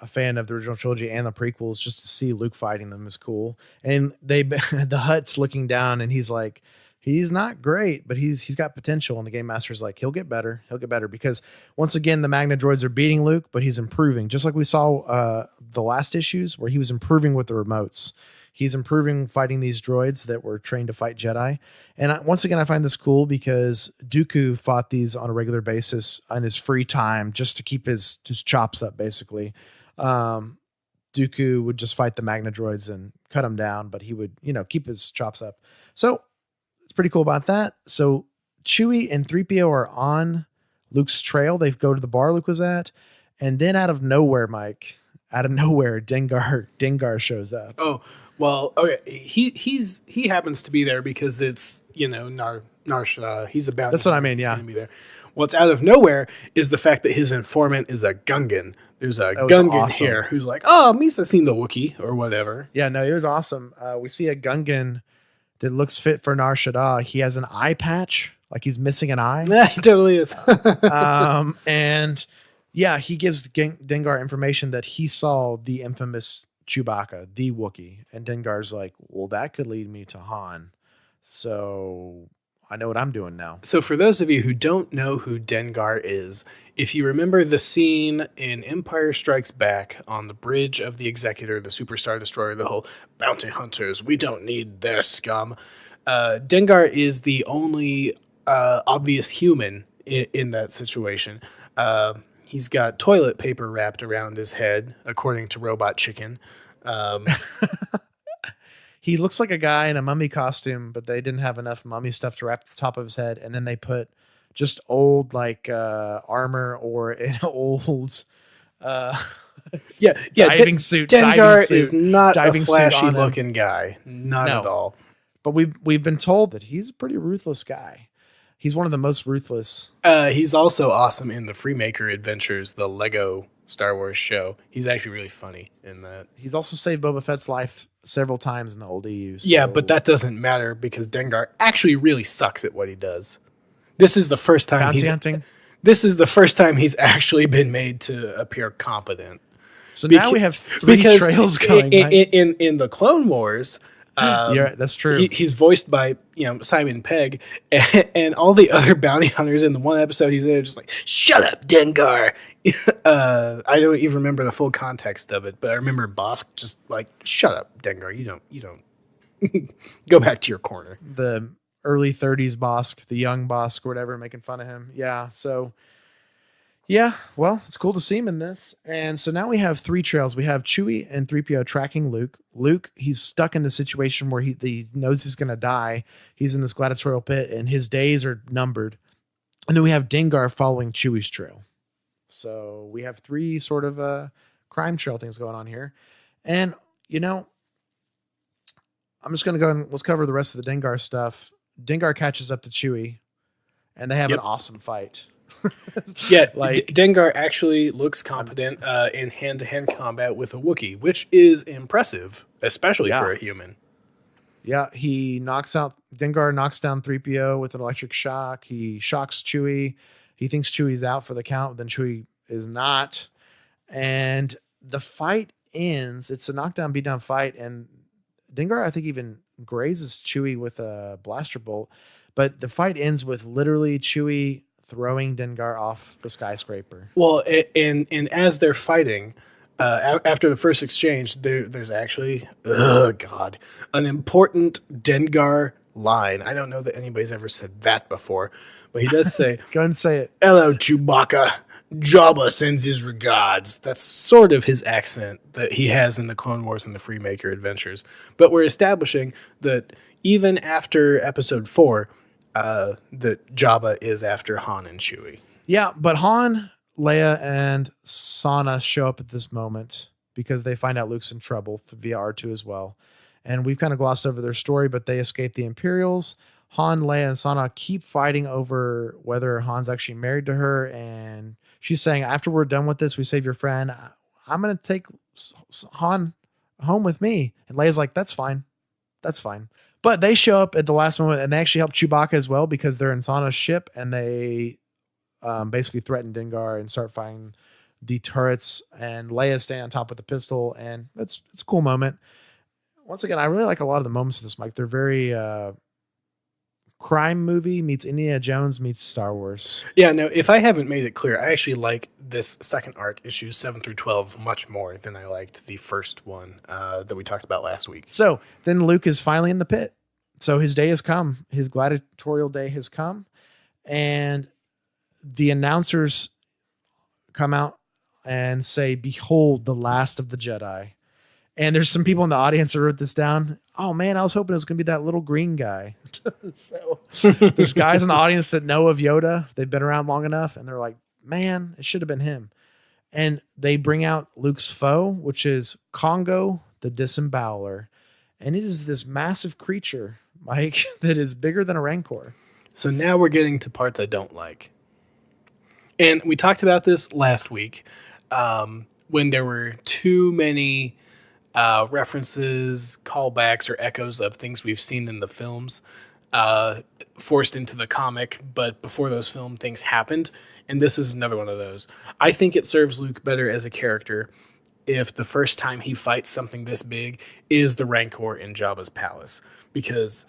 a fan of the original trilogy and the prequels, just to see Luke fighting them is cool. And the Hutt's looking down and he's like, he's not great, but he's got potential. And the game master's like, he'll get better. He'll get better because once again, the Magna droids are beating Luke, but he's improving. Just like we saw the last issues where he was improving with the remotes. He's improving fighting these droids that were trained to fight Jedi. And once again, I find this cool because Dooku fought these on a regular basis on his free time just to keep his chops up, basically. Dooku would just fight the Magna droids and cut them down, but he would, keep his chops up. So it's pretty cool about that. So Chewie and 3PO are on Luke's trail. They go to the bar Luke was at. And then out of nowhere, Dengar shows up. Oh, well, okay. He happens to be there because it's, Nar he's a bounty. That's what I mean, He's yeah. gonna be there. What's out of nowhere is the fact that his informant is a Gungan. There's a Gungan awesome. here who's like, oh, Misa seen the Wookiee or whatever. Yeah, no, it was awesome. We see a Gungan that looks fit for Nar Shaddaa. He has an eye patch, like he's missing an eye. Yeah, he totally is. And yeah, he gives Dengar information that he saw the infamous Chewbacca, the Wookiee. And Dengar's like, well, that could lead me to Han. So I know what I'm doing now. So for those of you who don't know who Dengar is, if you remember the scene in Empire Strikes Back on the bridge of the Executor, the Superstar Destroyer, the whole bounty hunters, we don't need their scum. Dengar is the only obvious human in that situation. He's got toilet paper wrapped around his head, according to Robot Chicken. He looks like a guy in a mummy costume, but they didn't have enough mummy stuff to wrap the top of his head. And then they put just old armor or an old diving suit. Dengar is not a flashy suit looking guy. Not at all. But we've been told that he's a pretty ruthless guy. He's one of the most ruthless. He's also awesome in the Freemaker Adventures, the Lego Star Wars show. He's actually really funny in that. He's also saved Boba Fett's life several times in the old EU. So. Yeah, but that doesn't matter because Dengar actually really sucks at what he does. This is the first time hunting. This is the first time he's actually been made to appear competent. So now we have three trails going. In the Clone Wars, yeah, that's true. He's voiced by Simon Pegg, and all the other bounty hunters in the one episode he's in are just like, "Shut up, Dengar." I don't even remember the full context of it, but I remember Bosk just like, "Shut up, Dengar. You don't go back to your corner." The early 30s Bosk, the young Bosk, or whatever, making fun of him. Yeah, so. Yeah, well, it's cool to see him in this. And so now we have three trails. We have Chewie and 3PO tracking Luke. Luke, he's stuck in the situation where he knows he's going to die. He's in this gladiatorial pit, and his days are numbered. And then we have Dengar following Chewie's trail. So we have three sort of crime trail things going on here. And, I'm just going to go and let's cover the rest of the Dengar stuff. Dengar catches up to Chewie, and they have an awesome fight. Yeah, Dengar actually looks competent in hand-to-hand combat with a Wookiee, which is impressive, especially for a human. Yeah, Dengar knocks down 3PO with an electric shock. He shocks Chewie. He thinks Chewie's out for the count, then Chewie is not. And the fight ends. It's a knockdown, beatdown fight, and Dengar, I think, even grazes Chewie with a blaster bolt. But the fight ends with literally Chewie throwing Dengar off the skyscraper. Well, and as they're fighting, after the first exchange, there's actually, an important Dengar line. I don't know that anybody's ever said that before, but he does say, Go and say it. "Hello, Chewbacca. Jabba sends his regards." That's sort of his accent that he has in the Clone Wars and the Freemaker Adventures. But we're establishing that even after Episode 4, that Jabba is after Han and Chewie. Yeah, but Han, Leia, and Sana show up at this moment because they find out Luke's in trouble via R2 as well. And we've kind of glossed over their story, but they escape the Imperials. Han, Leia, and Sana keep fighting over whether Han's actually married to her. And she's saying, after we're done with this, we save your friend, I'm going to take Han home with me. And Leia's like, that's fine. That's fine. But they show up at the last moment and they actually help Chewbacca as well because they're in Sana's ship and they basically threaten Dengar and start fighting the turrets, and Leia staying on top with the pistol, and it's a cool moment. Once again, I really like a lot of the moments of this, Mike. They're very crime movie meets Indiana Jones meets Star Wars. Yeah, no, if I haven't made it clear, I actually like this second arc, issues 7 through 12, much more than I liked the first one that we talked about last week. So then Luke is finally in the pit. So his day has come. His gladiatorial day has come. And the announcers come out and say, "Behold, the last of the Jedi." And there's some people in the audience who wrote this down. Oh man, I was hoping it was going to be that little green guy. So there's guys in the audience that know of Yoda. They've been around long enough, and they're like, man, it should have been him. And they bring out Luke's foe, which is Congo, the Disemboweler. And it is this massive creature, Mike, that is bigger than a Rancor. So now we're getting to parts I don't like. And we talked about this last week when there were too many references, callbacks, or echoes of things we've seen in the films forced into the comic, but before those film things happened. And this is another one of those. I think it serves Luke better as a character if the first time he fights something this big is the Rancor in Jabba's palace. Because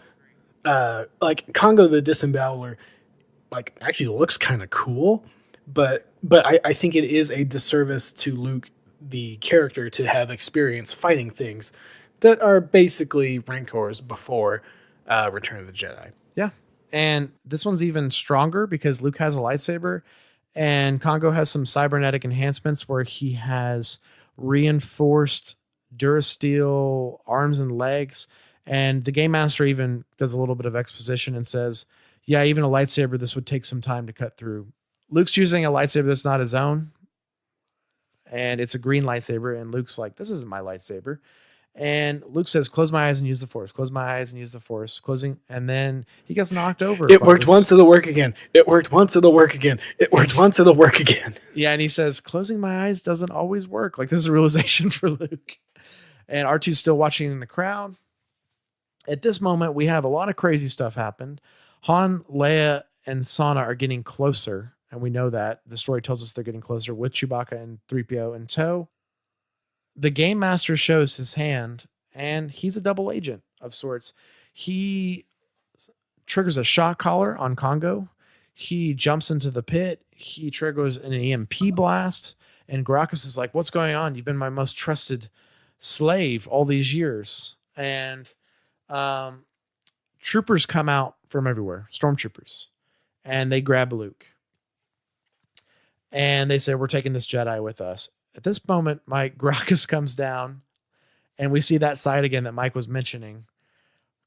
like Congo the Disemboweler like actually looks kind of cool, but I think it is a disservice to Luke the character to have experience fighting things that are basically Rancors before Return of the Jedi. Yeah. And this one's even stronger because Luke has a lightsaber and Congo has some cybernetic enhancements where he has reinforced Durasteel arms and legs. And the Game Master even does a little bit of exposition and says, yeah, even a lightsaber, this would take some time to cut through. Luke's using a lightsaber that's not his own. And it's a green lightsaber. And Luke's like, this isn't my lightsaber. And Luke says, close my eyes and use the Force. Close my eyes and use the Force. Closing. And then he gets knocked over. It worked once, it'll work again. It worked once, it'll work again. It worked once, it'll work again. Yeah. And he says, closing my eyes doesn't always work. Like, this is a realization for Luke. And R2's still watching in the crowd. At this moment, we have a lot of crazy stuff happen. Han, Leia, and Sana are getting closer. And we know that. The story tells us they're getting closer with Chewbacca and 3PO in tow. The Game Master shows his hand, and he's a double agent of sorts. He triggers a shock collar on Congo. He jumps into the pit. He triggers an EMP blast. And Gracchus is like, what's going on? You've been my most trusted slave all these years. And troopers come out from everywhere, stormtroopers, and they grab Luke. And they say, we're taking this Jedi with us. At this moment, Mike, Gracchus comes down, and we see that side again that Mike was mentioning.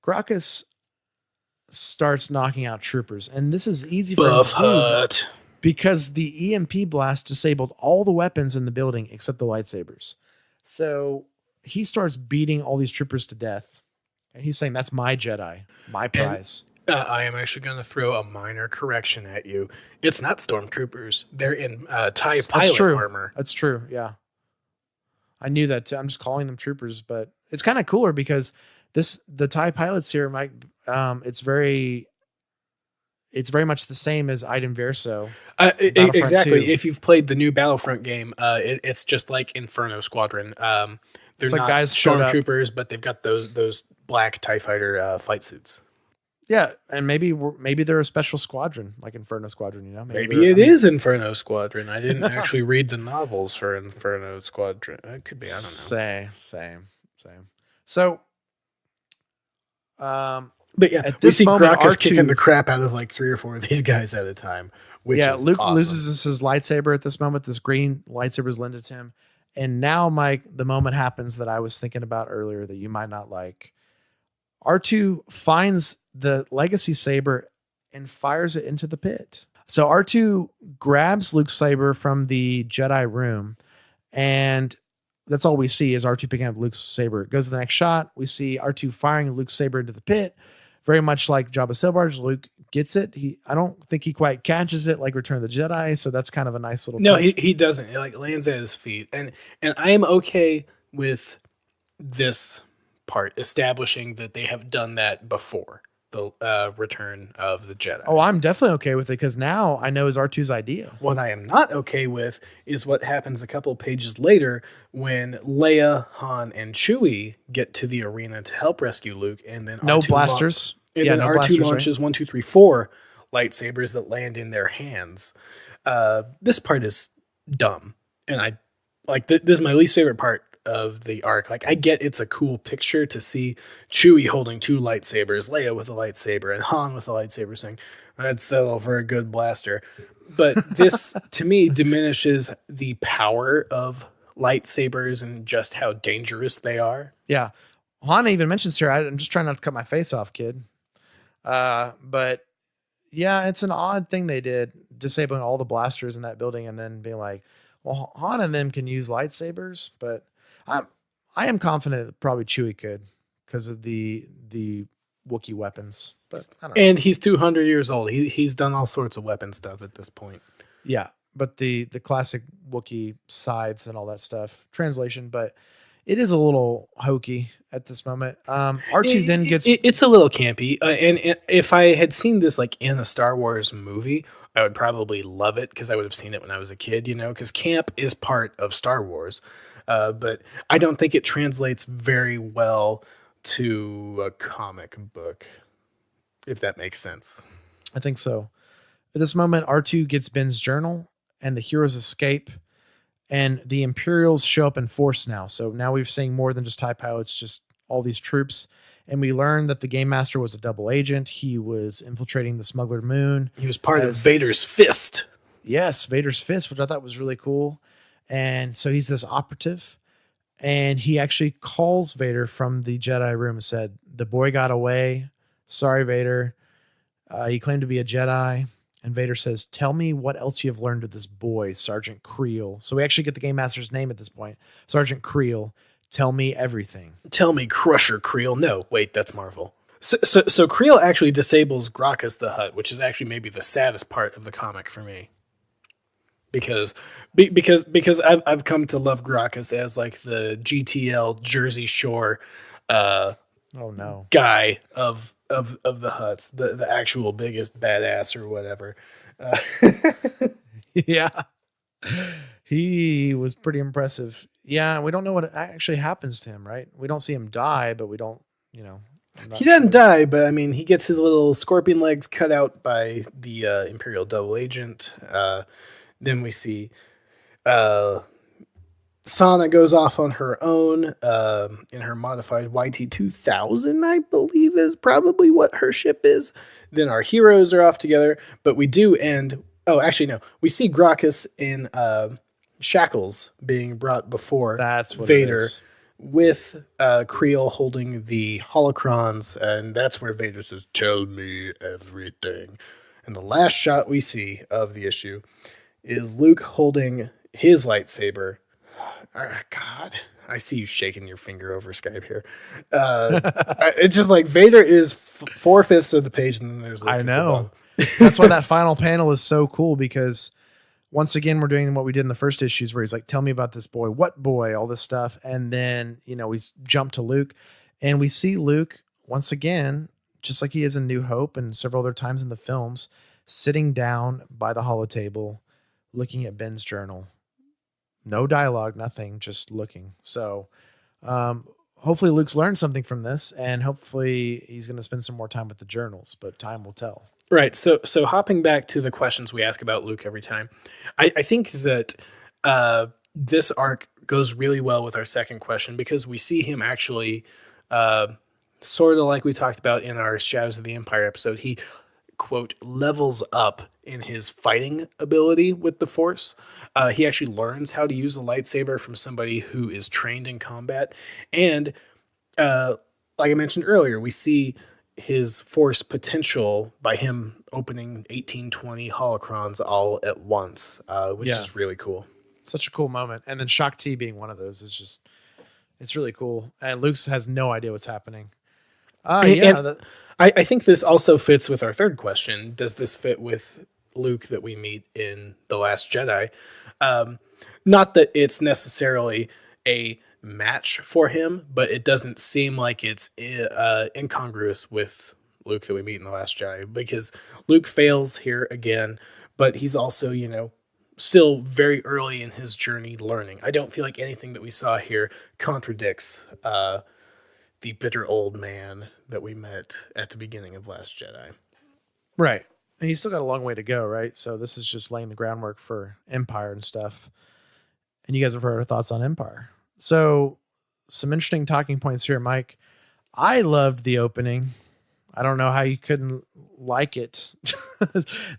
Gracchus starts knocking out troopers, and this is easy for Buff him to Hutt. do because the EMP blast disabled all the weapons in the building except the lightsabers. So he starts beating all these troopers to death, and he's saying, that's my Jedi, my prize. I am actually going to throw a minor correction at you. It's not stormtroopers. They're in TIE pilot armor. That's true. Yeah. I knew that too. I'm just calling them troopers, but it's kind of cooler because the TIE pilots here, Mike, it's very much the same as Iden Verso. Exactly. If you've played the new Battlefront game, it's just like Inferno Squadron. They're like not guys stormtroopers, but they've got those black TIE fighter flight suits. Yeah, and maybe they're a special squadron, like Inferno Squadron, you know? Maybe it is Inferno Squadron. I didn't actually read the novels for Inferno Squadron. It could be, I don't know. Same. So, but yeah, at we this see moment, Gracchus R2 kicking the crap out of like 3 or 4 of these guys at a time. Which is Luke awesome. loses his lightsaber at this moment. This green lightsaber is lended to him. And now, Mike, the moment happens that I was thinking about earlier that you might not like. R2 finds the legacy saber and fires it into the pit. So R2 grabs Luke's saber from the Jedi room, and that's all we see is R2 picking up Luke's saber. It goes to the next shot. We see R2 firing Luke's saber into the pit, very much like Jabba Silbarge. Luke gets it. I don't think he quite catches it like Return of the Jedi, so that's kind of a nice little No, touch. he doesn't. It like lands at his feet. And I am okay with this part establishing that they have done that before. the Return of the Jedi. Oh, I'm definitely okay with it because now I know is R2's idea. What I am not okay with is what happens a couple pages later when Leia, Han, and Chewie get to the arena to help rescue Luke, and then No R2 blasters. and Yeah, then no R2 blasters, launches 1, 2, 3, 4 lightsabers that land in their hands. This part is dumb, and I like this is my least favorite part of the arc. Like, I get it's a cool picture to see Chewie holding 2 lightsabers, Leia with a lightsaber, and Han with a lightsaber, saying, "I'd settle for a good blaster." But this, to me, diminishes the power of lightsabers and just how dangerous they are. Yeah. Han even mentions here, I'm just trying not to cut my face off, kid. But yeah, it's an odd thing they did, disabling all the blasters in that building and then being like, well, Han and them can use lightsabers, but I am confident that probably Chewie could because of the Wookiee weapons. But I don't know. And he's 200 years old. He's done all sorts of weapon stuff at this point. Yeah, but the classic Wookiee scythes and all that stuff, translation, but it is a little hokey at this moment. R2 then gets... It's a little campy. And if I had seen this like in a Star Wars movie, I would probably love it because I would have seen it when I was a kid, you know, because camp is part of Star Wars. But I don't think it translates very well to a comic book, if that makes sense. I think so. At this moment, R2 gets Ben's journal and the heroes escape, and the Imperials show up in force now. So now we've seen more than just TIE pilots, just all these troops. And we learned that the Game Master was a double agent. He was infiltrating the Smugglers Moon. He was part of Vader's fist. Yes, Vader's fist, which I thought was really cool. And so he's this operative. And he actually calls Vader from the Jedi room and said, "The boy got away. Sorry, Vader. He claimed to be a Jedi." And Vader says, "Tell me what else you have learned of this boy, Sergeant Creel." So we actually get the Game Master's name at this point. Sergeant Creel, tell me everything. Tell me, Crusher Creel. No, wait, that's Marvel. So Creel actually disables Gracchus the Hutt, which is actually maybe the saddest part of the comic for me. Because I've come to love Gracchus as like the GTL Jersey Shore oh no guy of the Hutts, the actual biggest badass or whatever. Yeah, he was pretty impressive. Yeah, we don't know what actually happens to him, right? We don't see him die, but we don't, he doesn't die, but I mean, he gets his little scorpion legs cut out by the Imperial double agent. Then we see Sana goes off on her own in her modified YT-2000, I believe is probably what her ship is. Then our heroes are off together, but we do end... Oh, actually, no. We see Gracchus in shackles being brought before that's what Vader with Creel holding the holocrons, and that's where Vader says, "Tell me everything." And the last shot we see of the issue is Luke holding his lightsaber. Oh, God, I see you shaking your finger over Skype here. It's just like Vader is 4/5 of the page, and then there's Luke. I know. That's why that final panel is so cool, because once again, we're doing what we did in the first issues where he's like, "Tell me about this boy." What boy? All this stuff. And then, we jump to Luke and we see Luke once again, just like he is in New Hope and several other times in the films, sitting down by the holotable, looking at Ben's journal. No dialogue, nothing, just looking. So hopefully Luke's learned something from this, and hopefully he's going to spend some more time with the journals, but time will tell. Right. So hopping back to the questions we ask about Luke every time, I think that this arc goes really well with our second question, because we see him actually sort of like we talked about in our Shadows of the Empire episode. He, quote, levels up in his fighting ability with the Force. He actually learns how to use a lightsaber from somebody who is trained in combat. And like I mentioned earlier, we see his Force potential by him opening 1820 holocrons all at once, which is really cool. Such a cool moment. And then Shak Ti being one of those is just, it's really cool. And Luke has no idea what's happening. I think this also fits with our third question. Does this fit with Luke that we meet in The Last Jedi? Not that it's necessarily a match for him, but it doesn't seem like it's incongruous with Luke that we meet in The Last Jedi, because Luke fails here again, but he's also, still very early in his journey learning. I don't feel like anything that we saw here contradicts the bitter old man that we met at the beginning of Last Jedi. Right. And he's still got a long way to go, right? So this is just laying the groundwork for Empire and stuff. And you guys have heard our thoughts on Empire. So some interesting talking points here, Mike. I loved the opening. I don't know how you couldn't like it.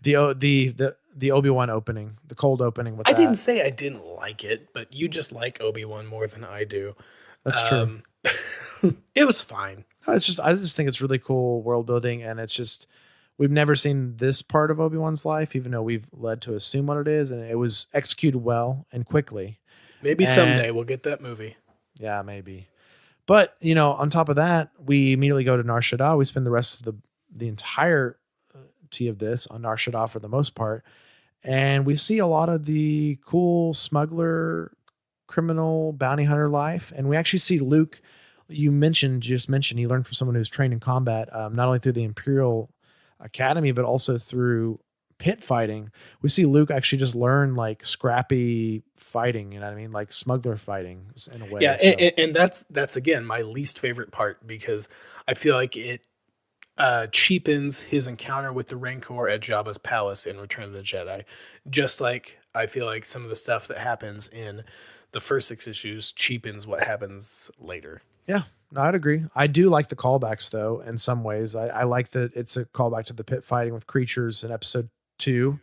the Obi-Wan opening, the cold opening with I that. didn't say I didn't like it, but you just like Obi-Wan more than I do. That's true. It was fine. I just think it's really cool world building, and it's just we've never seen this part of Obi-Wan's life, even though we've led to assume what it is, and it was executed well and quickly. Maybe someday we'll get that movie. Yeah, maybe. But on top of that, we immediately go to Nar Shaddaa. We spend the rest of the entirety of this on Nar Shaddaa for the most part, and we see a lot of the cool smuggler, criminal, bounty hunter life, and we actually see Luke. You just mentioned he learned from someone who's trained in combat, not only through the Imperial Academy, but also through pit fighting. We see Luke actually just learn like scrappy fighting, you know what I mean? Like smuggler fighting in a way. Yeah, so. and that's again my least favorite part, because I feel like it cheapens his encounter with the Rancor at Jabba's palace in Return of the Jedi. Just like I feel like some of the stuff that happens in the first 6 issues cheapens what happens later. Yeah, no, I'd agree. I do like the callbacks, though, in some ways. I like that it's a callback to the pit fighting with creatures in episode 2.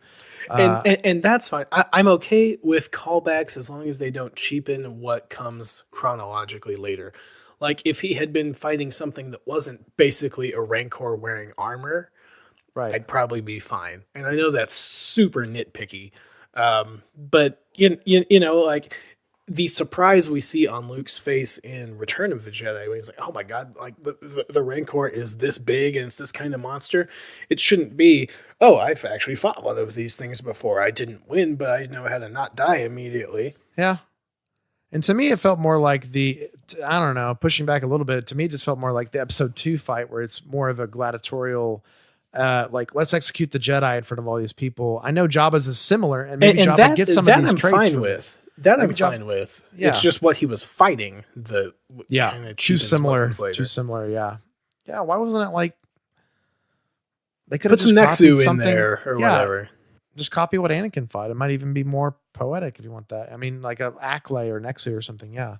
And that's fine. I'm okay with callbacks as long as they don't cheapen what comes chronologically later. Like if he had been fighting something that wasn't basically a Rancor wearing armor, right, I'd probably be fine. And I know that's super nitpicky, but you know, like the surprise we see on Luke's face in Return of the Jedi when he's like, oh my God, like the Rancor is this big and it's this kind of monster. It shouldn't be, oh, I've actually fought one of these things before. I didn't win, but I know how to not die immediately. Yeah. And to me, it felt more like I don't know, pushing back a little bit, to me, it just felt more like the episode 2 fight where it's more of a gladiatorial, like, let's execute the Jedi in front of all these people. I know Jabba's is similar, and maybe Jabba gets some of these traits. Fine with. That I'm fine with. Yeah. It's just what he was fighting. Too similar. Too similar. Yeah. Yeah. Why wasn't it like they could have put some just Nexu in there or whatever? Just copy what Anakin fought. It might even be more poetic if you want that. I mean, like a Acklay or Nexu or something. Yeah.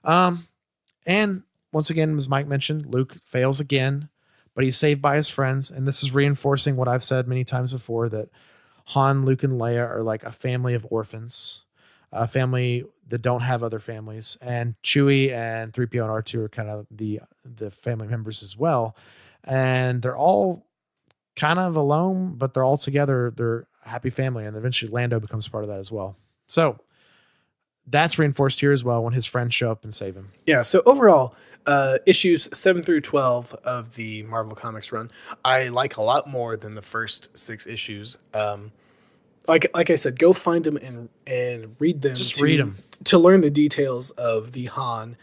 And once again, as Mike mentioned, Luke fails again, but he's saved by his friends. And this is reinforcing what I've said many times before, that Han, Luke, and Leia are like a family of orphans. A family that don't have other families, and Chewie and 3PO and R2 are kind of the family members as well, and they're all kind of alone, but they're all together. They're a happy family, and eventually Lando becomes part of that as well. So that's reinforced here as well when his friends show up and save him. Yeah. So overall, issues 7 through 12 of the Marvel Comics run, I like a lot more than the first 6 issues. Like I said, go find them and read them. Just read them to learn the details of the Han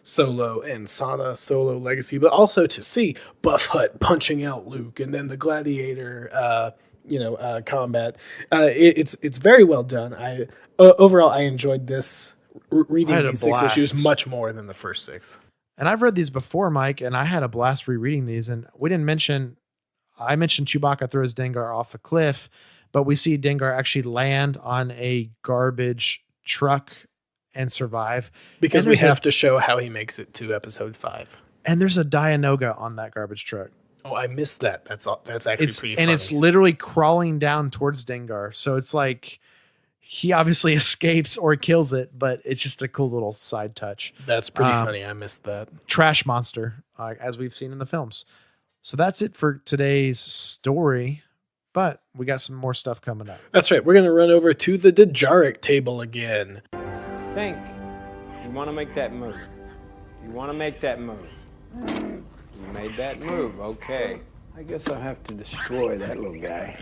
Solo and Sana Solo legacy, but also to see Buff Hutt punching out Luke, and then the Gladiator, combat. It's very well done. Overall I enjoyed this reading these 6 issues much more than the first 6. And I've read these before, Mike, and I had a blast rereading these. And we didn't mention. I mentioned Chewbacca throws Dengar off a cliff. But we see Dengar actually land on a garbage truck and survive. Because we have to show how he makes it to episode 5. And there's a Dianoga on that garbage truck. Oh, I missed that. That's actually pretty funny. And it's literally crawling down towards Dengar. So it's like he obviously escapes or kills it, but it's just a cool little side touch. That's pretty funny. I missed that. Trash monster, as we've seen in the films. So that's it for today's story. But we got some more stuff coming up. That's right. We're going to run over to the Dejaric table again. Think. You want to make that move. You want to make that move. You made that move. Okay. I guess I'll have to destroy that little guy.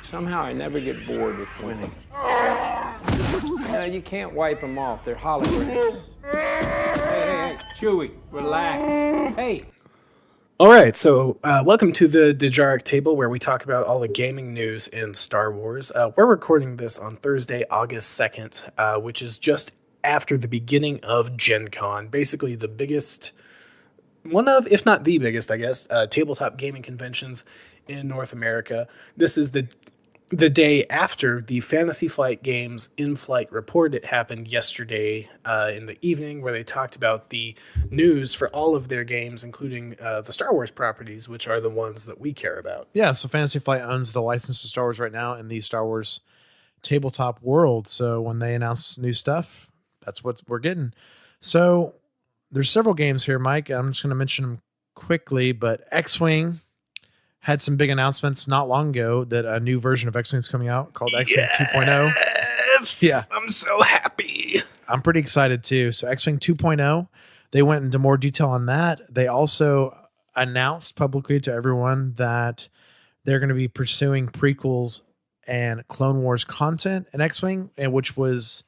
Somehow I never get bored with winning. No, you can't wipe them off. They're holograms. Hey, Chewie, relax. Hey. All right, so welcome to the Dejarik Table, where we talk about all the gaming news in Star Wars. We're recording this on Thursday, August 2nd, which is just after the beginning of Gen Con, basically the biggest, one of, if not the biggest, I guess, tabletop gaming conventions in North America. This is the day after the Fantasy Flight Games in-flight report. It happened yesterday in the evening, where they talked about the news for all of their games, including the Star Wars properties, which are the ones that we care about. Yeah, so Fantasy Flight owns the license to Star Wars right now in the Star Wars tabletop world. So when they announce new stuff, that's what we're getting. So there's several games here, Mike. I'm just going to mention them quickly, but X-Wing had some big announcements not long ago that a new version of X-Wing is coming out called X-Wing 2.0. Yes, yeah, I'm so happy. I'm pretty excited too. So X-Wing 2.0, they went into more detail on that. They also announced publicly to everyone that they're going to be pursuing prequels and Clone Wars content in X-Wing, and which was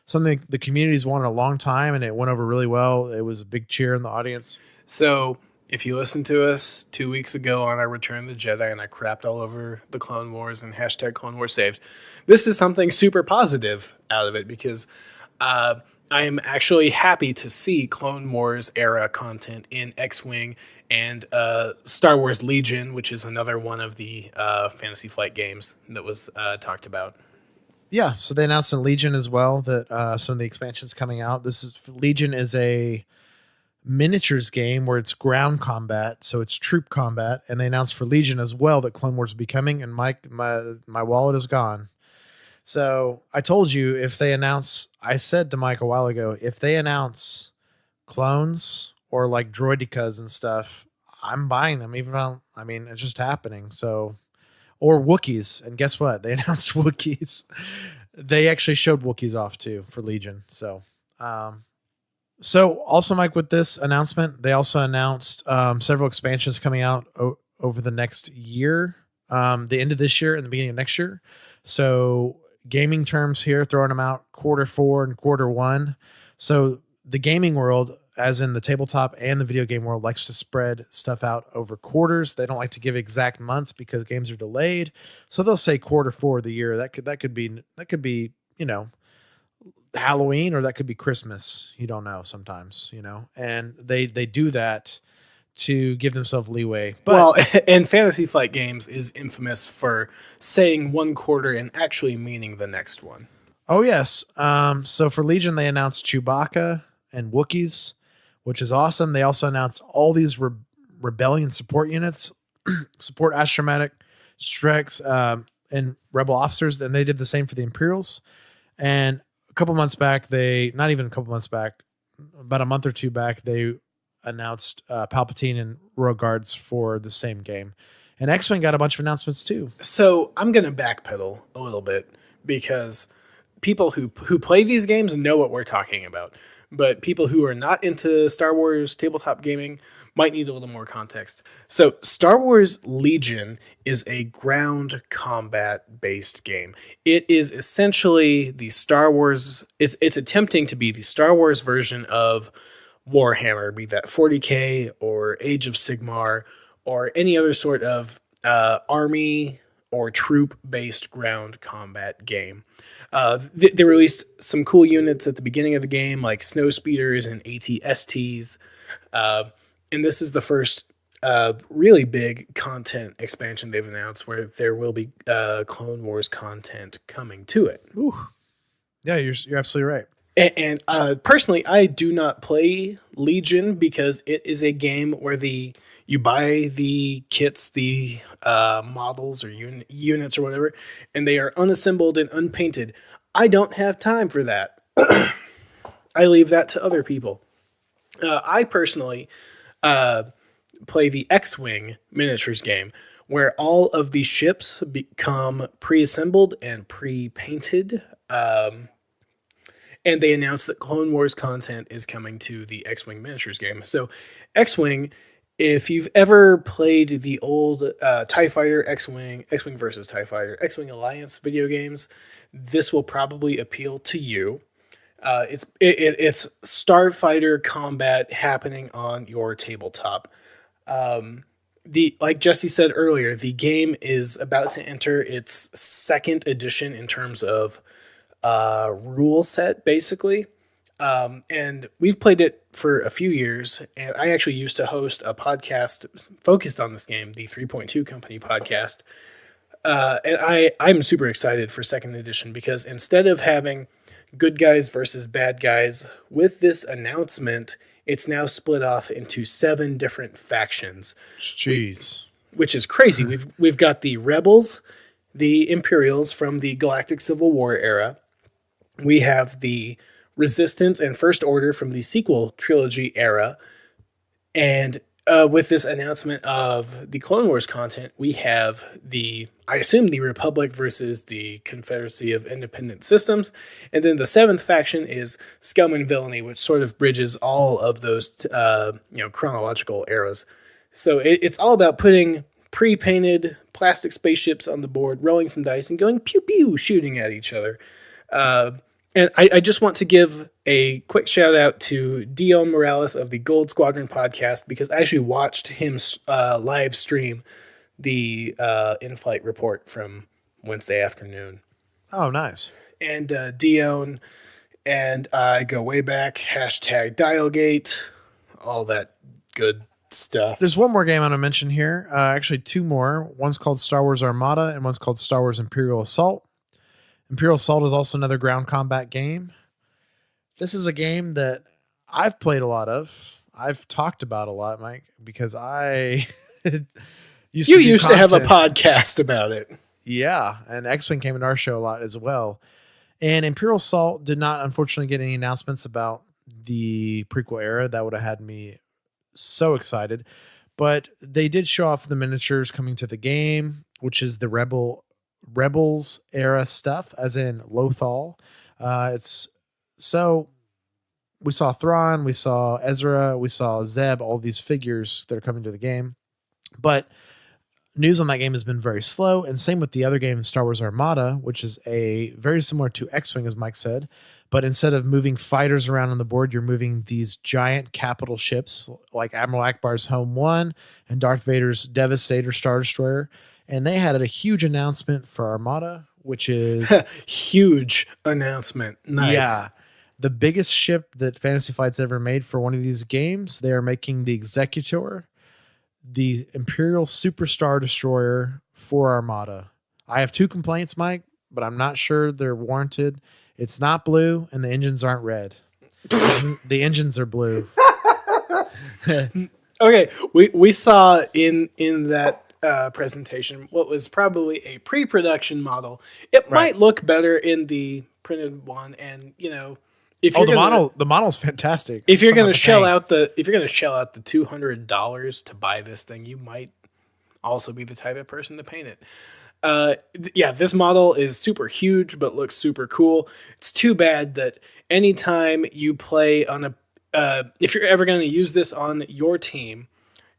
something the community's wanted a long time, and it went over really well. It was a big cheer in the audience. So if you listened to us 2 weeks ago on our Return of the Jedi and I crapped all over the Clone Wars and hashtag Clone Wars saved, this is something super positive out of it, because I am actually happy to see Clone Wars era content in X-Wing and Star Wars Legion, which is another one of the Fantasy Flight games that was talked about. Yeah, so they announced in Legion as well that some of the expansions coming out. Legion is a miniatures game where it's ground combat, so it's troop combat, and they announced for Legion as well that Clone Wars will be coming, and my wallet is gone. So I told you, if they announce, I said to Mike a while ago, if they announce clones or like droidicas and stuff, I'm buying them, even though, I mean, it's just happening. So, or Wookiees, and guess what? They announced Wookiees. They actually showed Wookiees off too for Legion. So, also, Mike, with this announcement, they also announced several expansions coming out over the next year, the end of this year and the beginning of next year. So gaming terms here, throwing them out Q4 and Q1. So the gaming world, as in the tabletop and the video game world, likes to spread stuff out over quarters. They don't like to give exact months because games are delayed. So they'll say Q4 of the year. That could be, you know, Halloween, or that could be Christmas. You don't know sometimes, you know, and they do that to give themselves leeway. But, well, and Fantasy Flight Games is infamous for saying one quarter and actually meaning the next one. Oh, yes. So for Legion, they announced Chewbacca and Wookiees, which is awesome. They also announced all these rebellion support units, support astromech, Streks, and rebel officers. And they did the same for the Imperials. And a couple months back, not even a couple months back, about a month or two back, they announced Palpatine and Royal Guards for the same game. And X-Wing got a bunch of announcements too. So I'm going to backpedal a little bit, because people who play these games know what we're talking about. But people who are not into Star Wars tabletop gaming might need a little more context. So Star Wars Legion is a ground combat based game. It is essentially the Star Wars, it's attempting to be the Star Wars version of Warhammer, be that 40K or Age of Sigmar or any other sort of army or troop based ground combat game. They released some cool units at the beginning of the game, like snow speeders and AT-STs. And this is the first really big content expansion they've announced, where there will be Clone Wars content coming to it. Ooh. Yeah, you're absolutely right. And personally, I do not play Legion because it is a game where you buy the kits, the models or units or whatever, and they are unassembled and unpainted. I don't have time for that. I leave that to other people. I personally play the X-Wing miniatures game, where all of the ships become pre-assembled and pre-painted. And they announced that Clone Wars content is coming to the X-Wing miniatures game. So X-Wing, if you've ever played the old TIE Fighter, X-Wing versus TIE Fighter, X-Wing Alliance video games, this will probably appeal to you. It's Starfighter combat happening on your tabletop. Like Jesse said earlier, the game is about to enter its second edition in terms of rule set, basically. And we've played it for a few years, and I actually used to host a podcast focused on this game, the 3.2 Company podcast. And I'm super excited for second edition because instead of having good guys versus bad guys, with this announcement, it's now split off into 7 different factions. Jeez. Which is crazy. We've got the Rebels, the Imperials from the Galactic Civil War era. We have the Resistance and First Order from the sequel trilogy era. And with this announcement of the Clone Wars content, we have I assume the Republic versus the Confederacy of Independent Systems. And then the 7th faction is Scum and Villainy, which sort of bridges all of those chronological eras. So it's all about putting pre-painted plastic spaceships on the board, rolling some dice, and going pew-pew, shooting at each other. And I just want to give a quick shout out to Dion Morales of the Gold Squadron podcast, because I actually watched him live stream the in-flight report from Wednesday afternoon. Oh, nice. And Dion and I go way back, hashtag Dialgate, all that good stuff. There's one more game I'm going to mention here. Actually, 2 more. One's called Star Wars Armada, and one's called Star Wars Imperial Assault. Imperial Assault is also another ground combat game. This is a game that I've played a lot of. I've talked about a lot, Mike, because I used to have a podcast about it. Yeah, and X-Wing came into our show a lot as well. And Imperial Assault did not, unfortunately, get any announcements about the prequel era. That would have had me so excited. But they did show off the miniatures coming to the game, which is the Rebels era stuff, as in Lothal. We saw Thrawn, we saw Ezra, we saw Zeb, all these figures that are coming to the game. But news on that game has been very slow, and same with the other game, Star Wars Armada, which is very similar to X-Wing, as Mike said. But instead of moving fighters around on the board, you're moving these giant capital ships like Admiral Akbar's Home 1 and Darth Vader's Devastator Star Destroyer. And they had a huge announcement for Armada, which is... huge announcement. Nice. Yeah. The biggest ship that Fantasy Flight's ever made for one of these games. They are making the Executor, the Imperial Super Star Destroyer for Armada. I have 2 complaints, Mike, but I'm not sure they're warranted. It's not blue, and the engines aren't red. The engines are blue. Okay, we saw in that presentation what was probably a pre-production model. It might look better in the printed one, and if you're the model's fantastic. If you're going to shell out the $200 to buy this thing, you might also be the type of person to paint it. This model is super huge, but looks super cool. It's too bad that anytime you play on if you're ever going to use this on your team,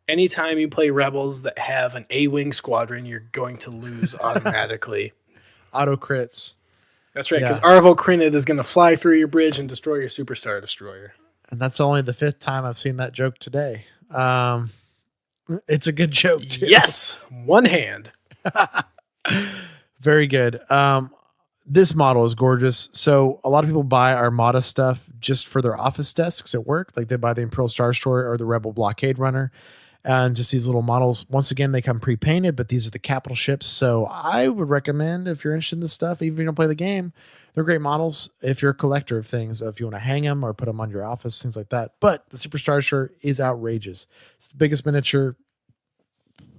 anytime you play Rebels that have an A-Wing squadron, you're going to lose automatically. Auto crits. That's right, because Arvel Crinid is going to fly through your bridge and destroy your Superstar Destroyer. And that's only the 5th time I've seen that joke today. It's a good joke, too. Yes! One hand. Very good. This model is gorgeous. So a lot of people buy Armada stuff just for their office desks at work. Like they buy the Imperial Star Destroyer or the Rebel Blockade Runner. And just these little models. Once again, they come pre-painted, but these are the capital ships. So I would recommend, if you're interested in this stuff, even if you don't play the game, they're great models if you're a collector of things, if you want to hang them or put them on your office, things like that. But the Super Star Destroyer is outrageous. It's the biggest miniature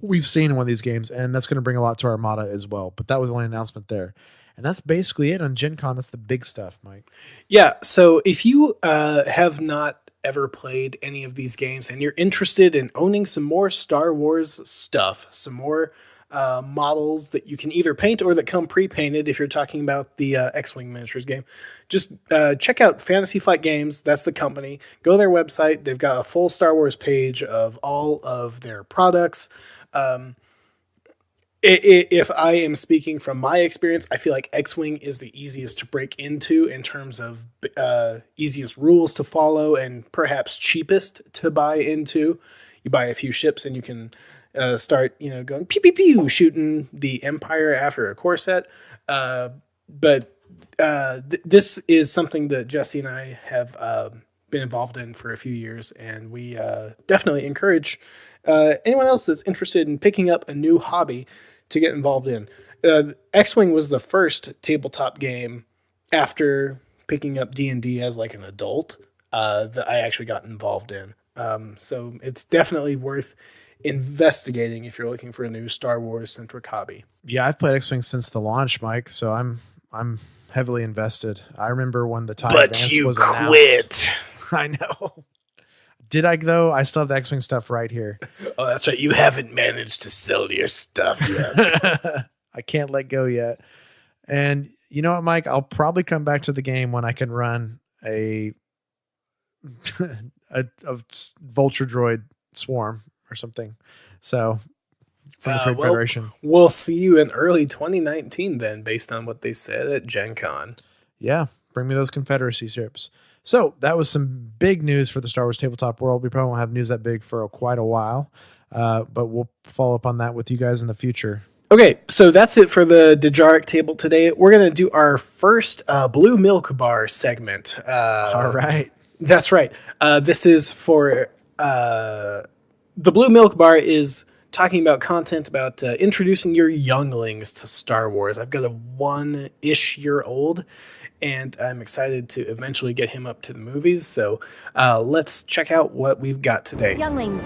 we've seen in one of these games, and that's going to bring a lot to Armada as well. But that was the only announcement there. And that's basically it on Gen Con. That's the big stuff, Mike. Yeah, so if you have not ever played any of these games and you're interested in owning some more Star Wars stuff, some more models that you can either paint or that come pre-painted, if you're talking about the X-Wing miniatures game, just check out Fantasy Flight Games. That's the company. Go to their website. They've got a full Star Wars page of all of their products. If I am speaking from my experience, I feel like X-Wing is the easiest to break into in terms of easiest rules to follow and perhaps cheapest to buy into. you buy a few ships and you can start, going pew pew pew, shooting the Empire after a core set. This is something that Jesse and I have been involved in for a few years, and we definitely encourage anyone else that's interested in picking up a new hobby to get involved in. X-Wing was the first tabletop game after picking up D&D as like an adult that I actually got involved in. So it's definitely worth investigating if you're looking for a new Star Wars centric hobby. Yeah, I've played X-Wing since the launch, Mike, so I'm heavily invested. I remember when the TIE Advance was announced. I know. Did I though? I still have the X-Wing stuff right here. Oh, that's right. You haven't managed to sell your stuff yet. I can't let go yet. And you know what, Mike? I'll probably come back to the game when I can run a Vulture Droid swarm or something. So from the Trade Federation. We'll see you in early 2019 then, based on what they said at Gen Con. Yeah, bring me those Confederacy ships. So that was some big news for the Star Wars tabletop world. We probably won't have news that big for quite a while, but we'll follow up on that with you guys in the future. Okay, so that's it for the Dejaric table today. We're going to do our first Blue Milk Bar segment. All right. That's right. This is for the Blue Milk Bar is talking about content about introducing your younglings to Star Wars. I've got a 1-ish year old, and I'm excited to eventually get him up to the movies. So let's check out what we've got today. Younglings,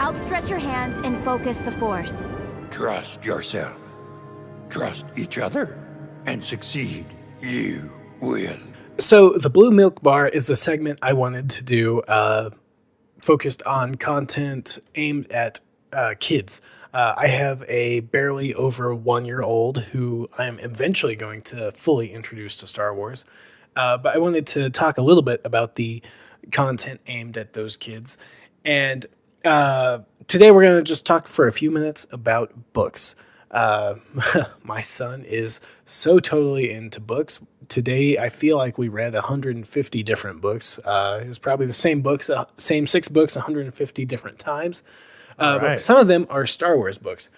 outstretch your hands and focus the Force. Trust yourself. Trust each other and succeed. You will. So the Blue Milk Bar is the segment I wanted to do focused on content aimed at kids. I have a barely over 1-year-old who I am eventually going to fully introduce to Star Wars. But I wanted to talk a little bit about the content aimed at those kids. And today we're going to just talk for a few minutes about books. My son is so totally into books. Today, I feel like we read 150 different books. It was probably the same books, same 6 books, 150 different times. Right. But some of them are Star Wars books.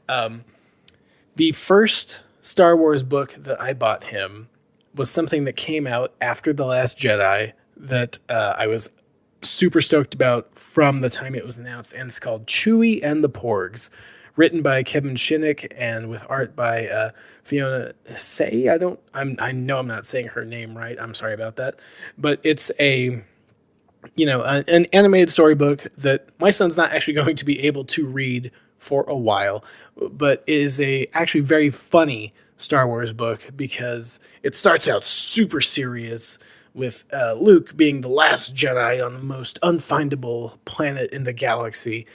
The first Star Wars book that I bought him was something that came out after The Last Jedi that I was super stoked about from the time it was announced, and it's called Chewie and the Porgs, written by Kevin Shinnick and with art by Fiona Say. I know I'm not saying her name right. I'm sorry about that. But it's an animated storybook that my son's not actually going to be able to read for a while, but is actually very funny Star Wars book because it starts out super serious with Luke being the last Jedi on the most unfindable planet in the galaxy.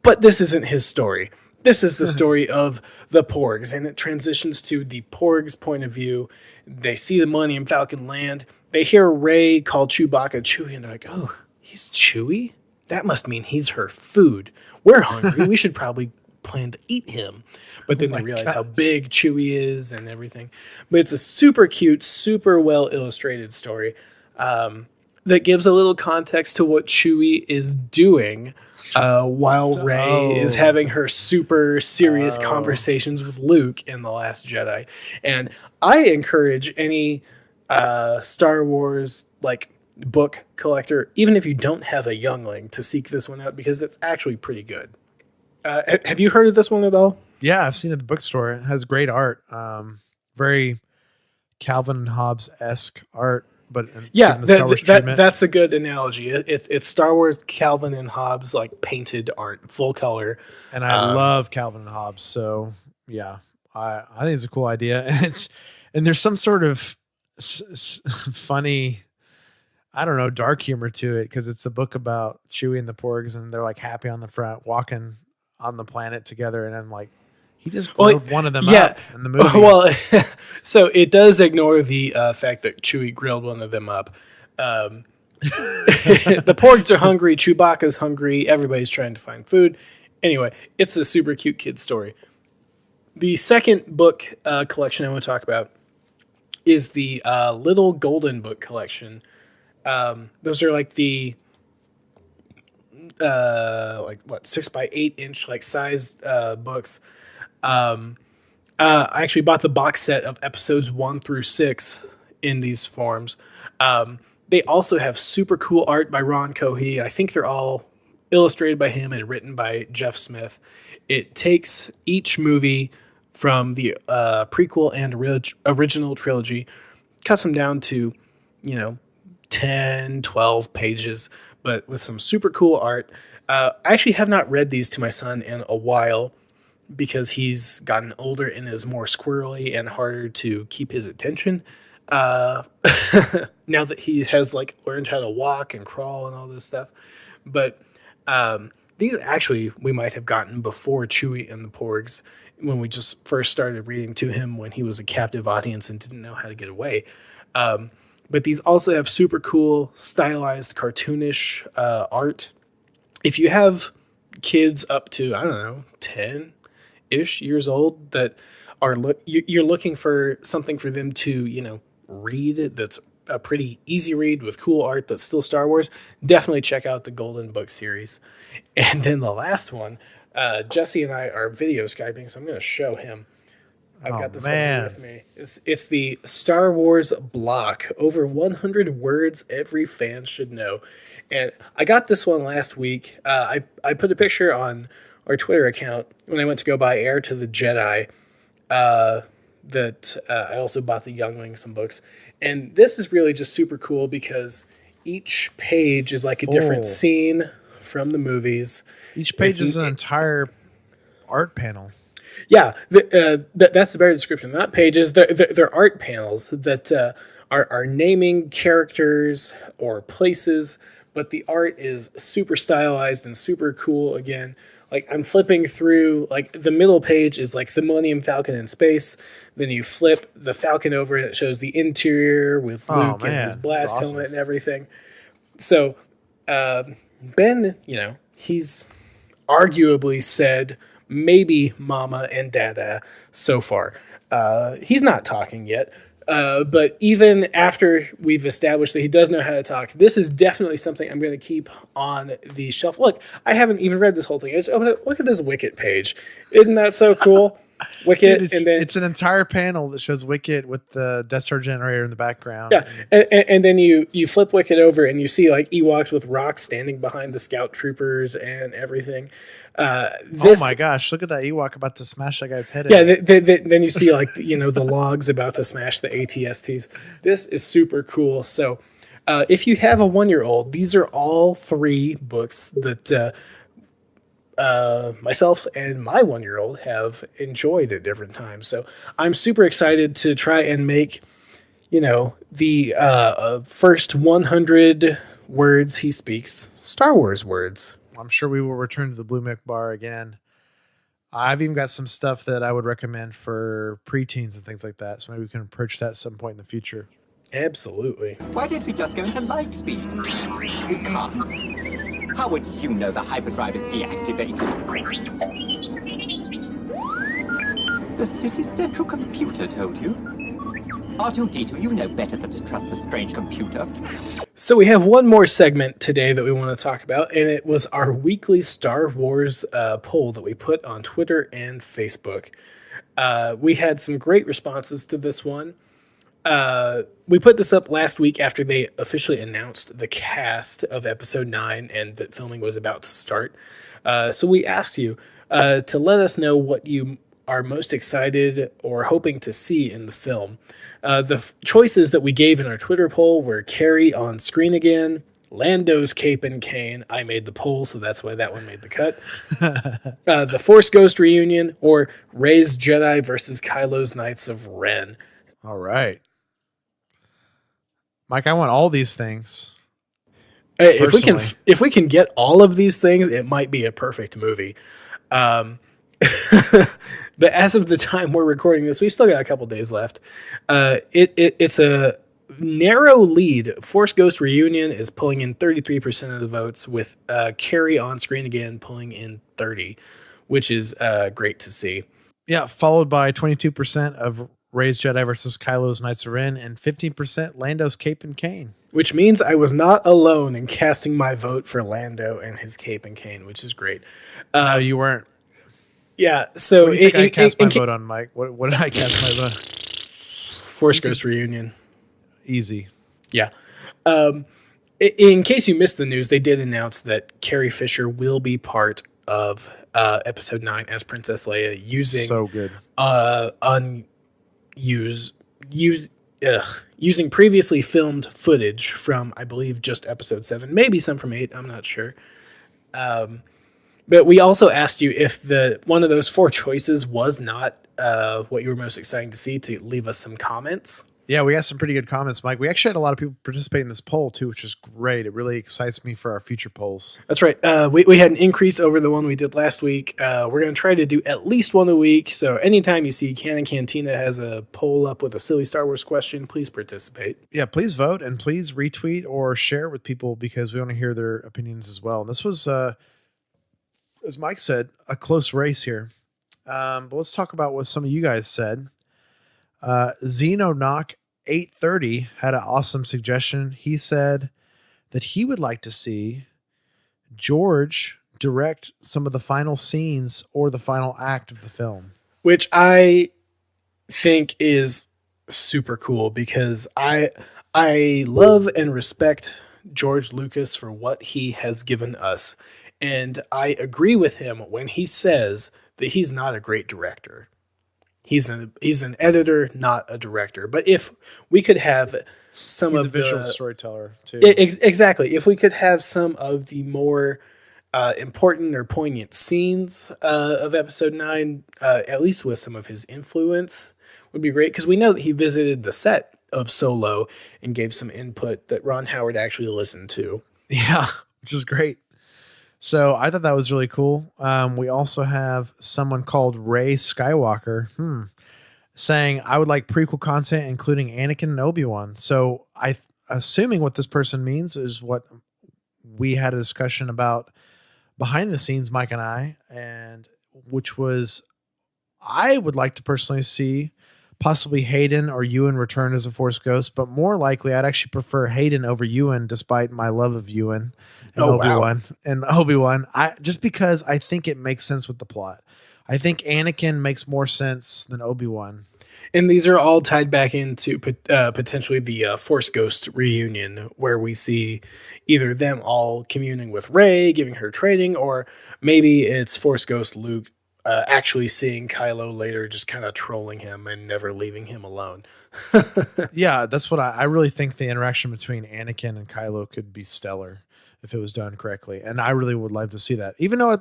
But this isn't his story. This is the story of the Porgs, and it transitions to the Porgs' point of view. They see the Millennium Falcon land. They hear Rey call Chewbacca Chewie, and they're like, oh, he's Chewie? That must mean he's her food. We're hungry. We should probably plan to eat him. But then they realize how big Chewie is and everything. But it's a super cute, super well illustrated story that gives a little context to what Chewie is doing while Rey is having her super serious conversations with Luke in The Last Jedi. And I encourage any Star Wars book collector, even if you don't have a youngling, to seek this one out because it's actually pretty good. Have you heard of this one at all? Yeah, I've seen it at the bookstore. It has great art. Very Calvin and Hobbes-esque art. But yeah, that's a good analogy. It's Star Wars Calvin and Hobbes painted art, full color. And I love Calvin and Hobbes. So yeah, I think it's a cool idea. And there's some sort of funny, I don't know, dark humor to it because it's a book about Chewie and the Porgs, and they're happy on the front, walking on the planet together, and I'm like, he just grilled one of them up in the movie. Well, so it does ignore the fact that Chewie grilled one of them up. The Porgs are hungry, Chewbacca's hungry, everybody's trying to find food. Anyway, it's a super cute kid story. The second book collection I want to talk about is the Little Golden Book collection. Those are like what 6x8 inch like sized books. I actually bought the box set of episodes 1 through 6 in these forms. They also have super cool art by Ron Cohey. I think they're all illustrated by him and written by Jeff Smith. It takes each movie from the prequel and original trilogy, cuts them down to, 10, 12 pages, but with some super cool art. I actually have not read these to my son in a while because he's gotten older and is more squirrely and harder to keep his attention. Now that he has like learned how to walk and crawl and all this stuff. But these actually we might have gotten before Chewie and the Porgs when we just first started reading to him when he was a captive audience and didn't know how to get away. But these also have super cool stylized cartoonish art. If you have kids up to, I don't know, 10-ish years old that are you're looking for something for them to, read that's a pretty easy read with cool art that's still Star Wars, definitely check out the Golden Book series. And then the last one, Jesse and I are video Skyping, so I'm going to show him. I've got this one here with me. It's the Star Wars block, over 100 words every fan should know. And I got this one last week. I put a picture on our Twitter account when I went to go buy Heir to the Jedi. That I also bought the Youngling some books. And this is really just super cool because each page is like a different scene from the movies. Each page is an entire art panel. Yeah, that's the better description. Not pages, they're art panels that are naming characters or places, but the art is super stylized and super cool again. Like I'm flipping through, like the middle page is like the Millennium Falcon in space. Then you flip the Falcon over and it shows the interior with Luke and his blast helmet and everything. So Ben, he's arguably said maybe mama and dada so far. He's not talking yet. But even after we've established that he does know how to talk, this is definitely something I'm going to keep on the shelf. Look, I haven't even read this whole thing. I just open it. Look at this Wicket page. Isn't that so cool? Wicket, dude, and then it's an entire panel that shows Wicket with the Death Star generator in the background. Yeah, and then you flip Wicket over and you see like Ewoks with rocks standing behind the scout troopers and everything. Oh my gosh! Look at that Ewok about to smash that guy's head. Yeah, then you see like the logs about to smash the ATSTs. This is super cool. So, if you have a 1-year-old, these are all 3 books that myself and my 1-year-old have enjoyed at different times. So I'm super excited to try and make the first 100 words he speaks Star Wars words. I'm sure we will return to the Blue Mick Bar again. I've even got some stuff that I would recommend for preteens and things like that. So maybe we can approach that at some point in the future. Absolutely. Why don't we just go into light speed? You can't. How would you know the hyperdrive is deactivated? The city's central computer told you. R2-D2, you know better than to trust a strange computer. So we have one more segment today that we want to talk about, and it was our weekly Star Wars poll that we put on Twitter and Facebook. We had some great responses to this one. We put this up last week after they officially announced the cast of Episode 9 and that filming was about to start. So we asked you to let us know what you are most excited or hoping to see in the film. The choices that we gave in our Twitter poll were Carrie on screen again, Lando's cape and cane. I made the poll, so that's why that one made the cut. The Force Ghost reunion, or Rey's Jedi versus Kylo's Knights of Ren. All right. Mike, I want all these things. Hey, if we can get all of these things, it might be a perfect movie. But as of the time we're recording this, we've still got a couple days left. It's a narrow lead. Force Ghost Reunion is pulling in 33% of the votes, with Carrie on screen again pulling in 30%, which is great to see. Yeah, followed by 22% of Rey's Jedi versus Kylo's Knights of Ren, and 15% Lando's Cape and Cane. Which means I was not alone in casting my vote for Lando and his cape and cane, which is great. No, you weren't. Yeah, so What do you think I cast my vote on, Mike? What did I cast my vote? Force Ghost Reunion. Easy. Yeah. In case you missed the news, they did announce that Carrie Fisher will be part of Episode 9 as Princess Leia using so good. Using previously filmed footage from, I believe, just Episode 7, maybe some from 8. I'm not sure. But we also asked you if one of those 4 choices was not what you were most excited to see, to leave us some comments. Yeah, we got some pretty good comments, Mike. We actually had a lot of people participate in this poll, too, which is great. It really excites me for our future polls. That's right. We had an increase over the one we did last week. We're going to try to do at least one a week. So anytime you see Canon Cantina has a poll up with a silly Star Wars question, please participate. Yeah, please vote and please retweet or share with people because we want to hear their opinions as well. And this was, as Mike said, a close race here. But let's talk about what some of you guys said. Xenoknock 830 had an awesome suggestion. He said that he would like to see George direct some of the final scenes or the final act of the film, which I think is super cool because I love and respect George Lucas for what he has given us, and I agree with him when he says that he's not a great director. He's an editor, not a director. But if we could have some he's of a visual the storyteller too, exactly. If we could have some of the more important or poignant scenes of Episode 9, at least with some of his influence, would be great. Because we know that he visited the set of Solo and gave some input that Ron Howard actually listened to. Yeah, which is great. So I thought that was really cool. We also have someone called Rey Skywalker saying, I would like prequel content, including Anakin and Obi-Wan. So assuming what this person means is what we had a discussion about behind the scenes, Mike and I, and which was, I would like to personally see possibly Hayden or Ewan return as a Force Ghost, but more likely I'd actually prefer Hayden over Ewan, despite my love of Ewan and Obi-Wan. Just because I think it makes sense with the plot. I think Anakin makes more sense than Obi-Wan. And these are all tied back into potentially the Force Ghost reunion, where we see either them all communing with Rey, giving her training, or maybe it's Force Ghost Luke actually seeing Kylo later, just kind of trolling him and never leaving him alone. Yeah, that's what I really think the interaction between Anakin and Kylo could be stellar if it was done correctly. And I really would love to see that. Even though,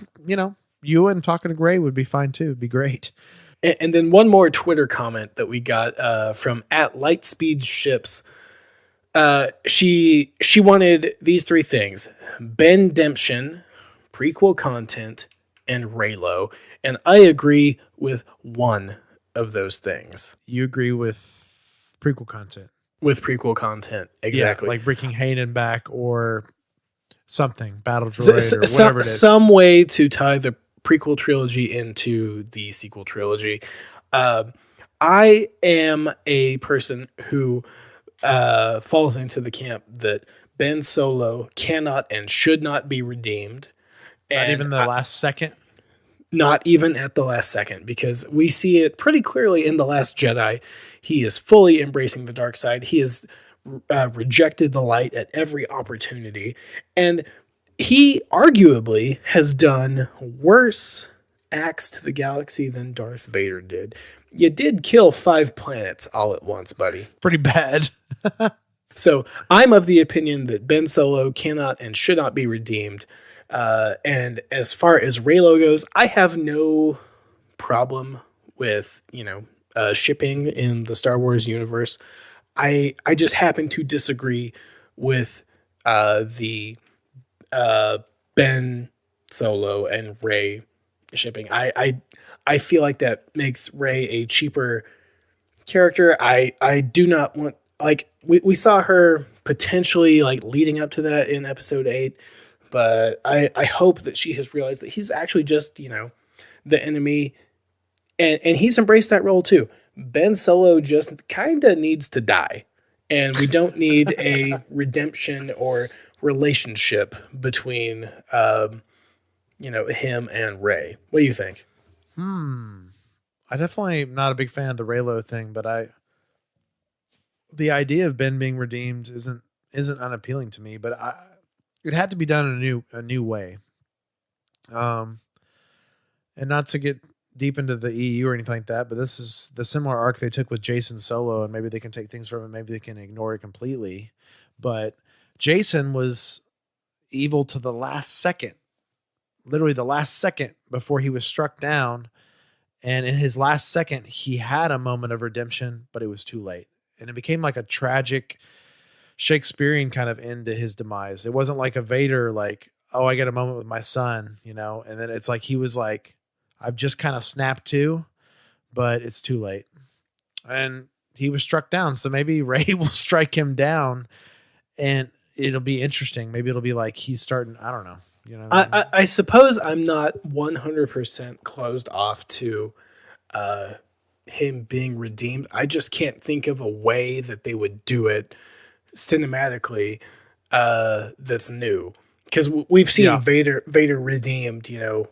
Ewan talking to Gray would be fine too. It'd be great. And then one more Twitter comment that we got from @LightspeedShips. She wanted these 3 things: Ben-demption, prequel content, and Reylo. And I agree with one of those things. You agree with prequel content? With prequel content, exactly. Yeah, like bringing Hayden back or something, Battle Droid or whatever it is. Some way to tie the prequel trilogy into the sequel trilogy. I am a person who falls into the camp that Ben Solo cannot and should not be redeemed. Not even the last second? Not even at the last second, because we see it pretty clearly in The Last Jedi. He is fully embracing the dark side. He has rejected the light at every opportunity. And he arguably has done worse acts to the galaxy than Darth Vader did. You did kill 5 planets all at once, buddy. It's pretty bad. So I'm of the opinion that Ben Solo cannot and should not be redeemed. And as far as Reylo goes, I have no problem with, shipping in the Star Wars universe. I just happen to disagree with the Ben Solo and Rey shipping. I feel like that makes Rey a cheaper character. I do not want, we saw her potentially leading up to that in Episode 8. But I hope that she has realized that he's actually just, the enemy. And he's embraced that role too. Ben Solo just kind of needs to die. And we don't need a redemption or relationship between, him and Rey. What do you think? I definitely am not a big fan of the Raylo thing, but the idea of Ben being redeemed isn't unappealing to me, but it had to be done in a new way. And not to get deep into the EU or anything like that, but this is the similar arc they took with Jason Solo, and maybe they can take things from it, maybe they can ignore it completely. But Jason was evil to the last second, literally the last second before he was struck down. And in his last second, he had a moment of redemption, but it was too late. And it became like a tragic Shakespearean kind of end to his demise. It wasn't like a Vader, like, oh, I get a moment with my son, and then it's like he was like, I've just kind of snapped to, but it's too late. And he was struck down. So maybe Rey will strike him down and it'll be interesting. Maybe it'll be like he's starting, I don't know. I suppose I'm not 100% closed off to him being redeemed. I just can't think of a way that they would do it cinematically that's new. Because we've seen Vader redeemed,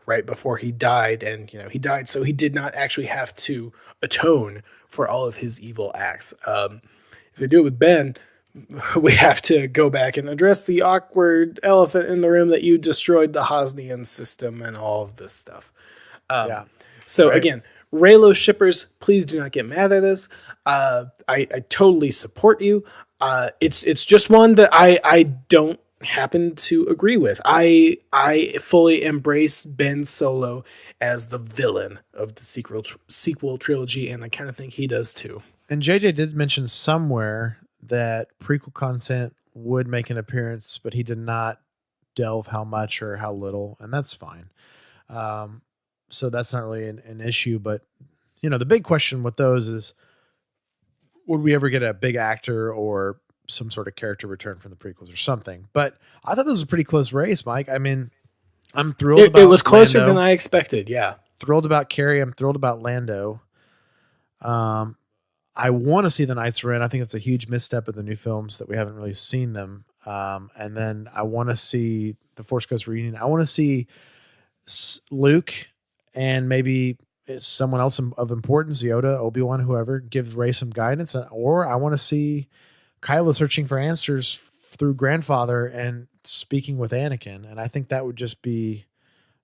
right before he died. And, he died, so he did not actually have to atone for all of his evil acts. If they do it with Ben, we have to go back and address the awkward elephant in the room that you destroyed the Hosnian system and all of this stuff. Again, Raylo shippers, please do not get mad at us. I totally support you. It's just one that I don't happen to agree with. I fully embrace Ben Solo as the villain of the sequel trilogy, and I kind of think he does too. And JJ did mention somewhere that prequel content would make an appearance, but he did not delve how much or how little, and that's fine. So that's not really an issue, but the big question with those is, would we ever get a big actor or some sort of character return from the prequels or something? But I thought this was a pretty close race, Mike. I mean, I'm thrilled about it was closer Lando. than I expected. Yeah. Thrilled about Carrie. I'm thrilled about Lando. I want to see the Knights Ren. I think it's a huge misstep of the new films that we haven't really seen them. And then I want to see the Force Ghost reunion. I want to see Luke and maybe someone else of importance, Yoda, Obi-Wan, whoever, give Rey some guidance. Or I want to see Kylo searching for answers through grandfather and speaking with Anakin. And I think that would just be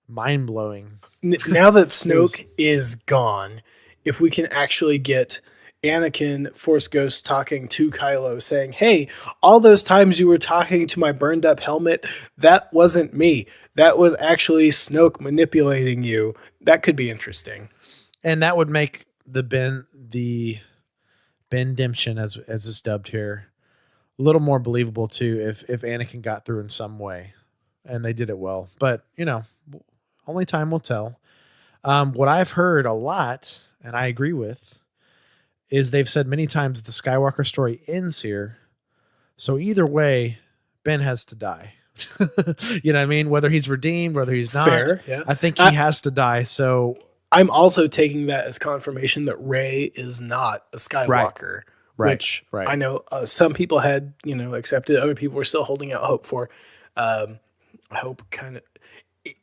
mind-blowing. Now that Snoke is gone, if we can actually get Anakin, Force Ghost, talking to Kylo saying, hey, all those times you were talking to my burned up helmet, that wasn't me. That was actually Snoke manipulating you. That could be interesting. And that would make the Ben-dimtion, as it's dubbed here, a little more believable too if Anakin got through in some way. And they did it well. But, only time will tell. What I've heard a lot, and I agree with, is they've said many times that the Skywalker story ends here. So either way, Ben has to die. You know what I mean? Whether he's redeemed, whether he's not. Fair, yeah. I think he has to die. So I'm also taking that as confirmation that Rey is not a Skywalker. Right. Which I know some people had, accepted. Other people were still holding out hope for. I hope kind of,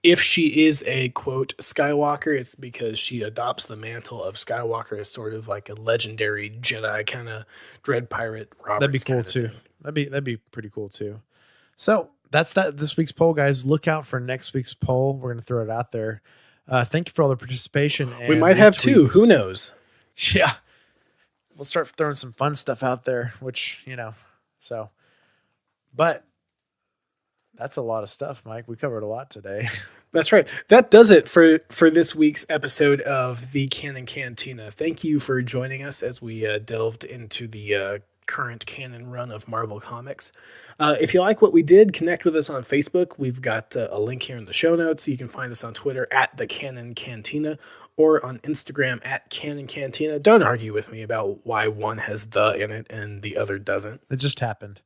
if she is a quote Skywalker, it's because she adopts the mantle of Skywalker as sort of like a legendary Jedi kind of dread pirate. Roberts that'd be cool too. That'd be pretty cool too. So that's this week's poll, guys. Look out for next week's poll. We're gonna throw it out there. Thank you for all the participation. And we might have two. Who knows? Yeah, we'll start throwing some fun stuff out there. Which so, but. That's a lot of stuff, Mike. We covered a lot today. That's right. That does it for this week's episode of the Canon Cantina. Thank you for joining us as we delved into the current canon run of Marvel Comics. If you like what we did, connect with us on Facebook. We've got a link here in the show notes. You can find us on Twitter at the Canon Cantina or on Instagram at Canon Cantina. Don't argue with me about why one has the in it and the other doesn't. It just happened.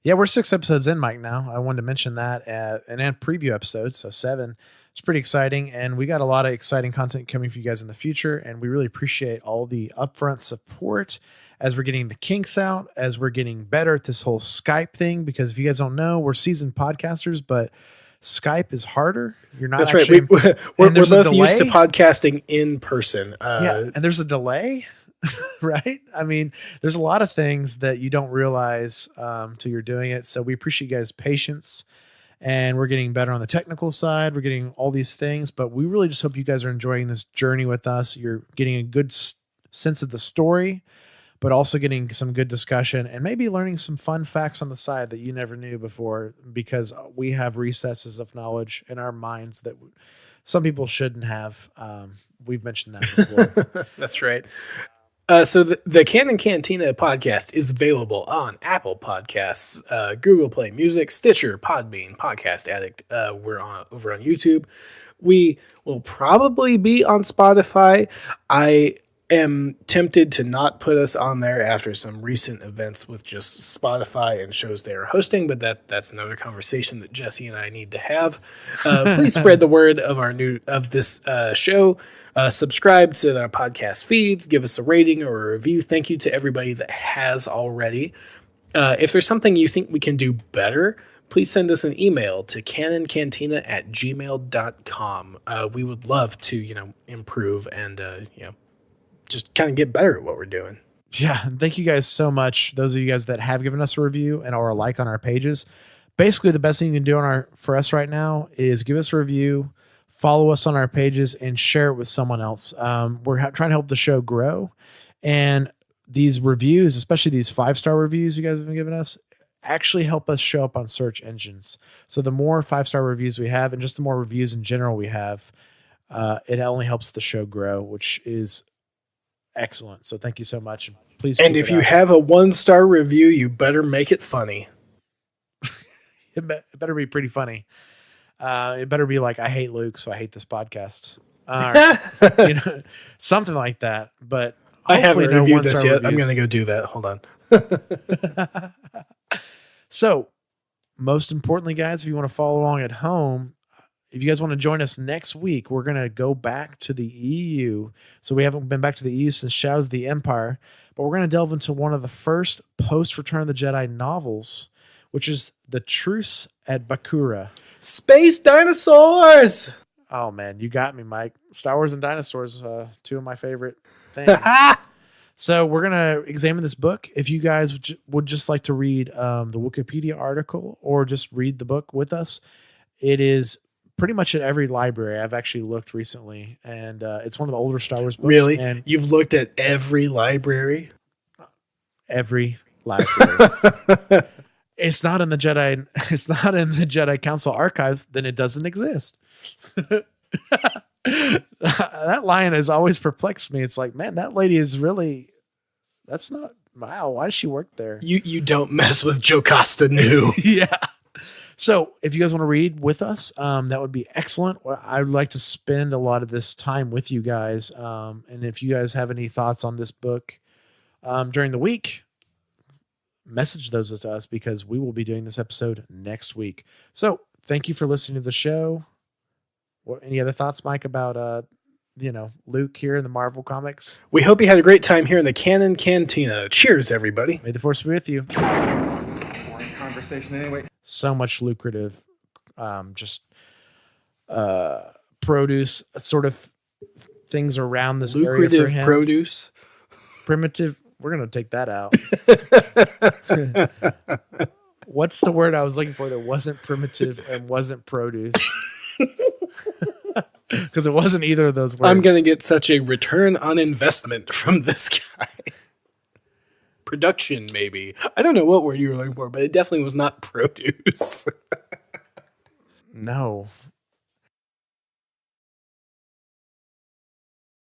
Yeah, we're 6 episodes in, Mike, now. I wanted to mention that and preview episodes, so 7. It's pretty exciting, and we got a lot of exciting content coming for you guys in the future, and we really appreciate all the upfront support as we're getting the kinks out, as we're getting better at this whole Skype thing, because if you guys don't know, we're seasoned podcasters, but Skype is harder. You're not. That's actually, right. We're both used to podcasting in person. Yeah, and there's a delay, right? I mean, there's a lot of things that you don't realize till you're doing it. So we appreciate you guys' patience, and we're getting better on the technical side. We're getting all these things, but we really just hope you guys are enjoying this journey with us. You're getting a good sense of the story, but also getting some good discussion and maybe learning some fun facts on the side that you never knew before, because we have recesses of knowledge in our minds that some people shouldn't have. We've mentioned that before. That's right. So the Canon Cantina podcast is available on Apple Podcasts, Google Play Music, Stitcher, Podbean, Podcast Addict. We're over on YouTube. We will probably be on Spotify. I am tempted to not put us on there after some recent events with just Spotify and shows they are hosting, but that's another conversation that Jesse and I need to have. Please spread the word of this show. Subscribe to our podcast feeds, give us a rating or a review. Thank you to everybody that has already. If there's something you think we can do better, please send us an email to canoncantina@gmail.com. We would love to, improve and, just kind of get better at what we're doing. Yeah. Thank you guys so much. Those of you guys that have given us a review and or a like on our pages. Basically, the best thing you can do for us right now is give us a review, follow us on our pages, and share it with someone else. We're trying to help the show grow. And these reviews, especially these 5-star reviews you guys have been giving us, actually help us show up on search engines. So the more 5-star reviews we have, and just the more reviews in general we have, it only helps the show grow, which is excellent. So thank you so much. Please. And if you have a 1-star review, you better make it funny. It better be pretty funny. It better be like, I hate Luke, so I hate this podcast. Something like that. But I haven't reviewed this yet. Reviews. I'm going to go do that. Hold on. So, most importantly, guys, if you want to follow along at home, if you guys want to join us next week, we're going to go back to the EU. So we haven't been back to the EU since Shadows of the Empire, but we're going to delve into one of the first post-Return of the Jedi novels, which is The Truce at Bakura. Space dinosaurs! Oh, man, you got me, Mike. Star Wars and dinosaurs, two of my favorite things. So we're going to examine this book. If you guys would just like to read the Wikipedia article or just read the book with us, it is pretty much at every library. I've actually looked recently, and it's one of the older Star Wars books. Really? And you've looked at every library? Every library. It's not in the Jedi Council archives, then it doesn't exist. That line has always perplexed me. It's like, man, that lady is really, that's not, wow, why does she work there? You don't mess with Jocasta Nu. Yeah. So if you guys want to read with us, that would be excellent. I would like to spend a lot of this time with you guys. And if you guys have any thoughts on this book during the week, message those to us, because we will be doing this episode next week. So thank you for listening to the show. Any other thoughts, Mike, about Luke here in the Marvel Comics? We hope you had a great time here in the Canon Cantina. Cheers, everybody. May the Force be with you. Boring conversation anyway. So much lucrative, produce sort of things around this lucrative area for him. Produce. Primitive. We're going to take that out. What's the word I was looking for that wasn't primitive and wasn't produce? Because it wasn't either of those words. I'm going to get such a return on investment from this guy. Production, maybe. I don't know what word you were looking for, but it definitely was not produce. No.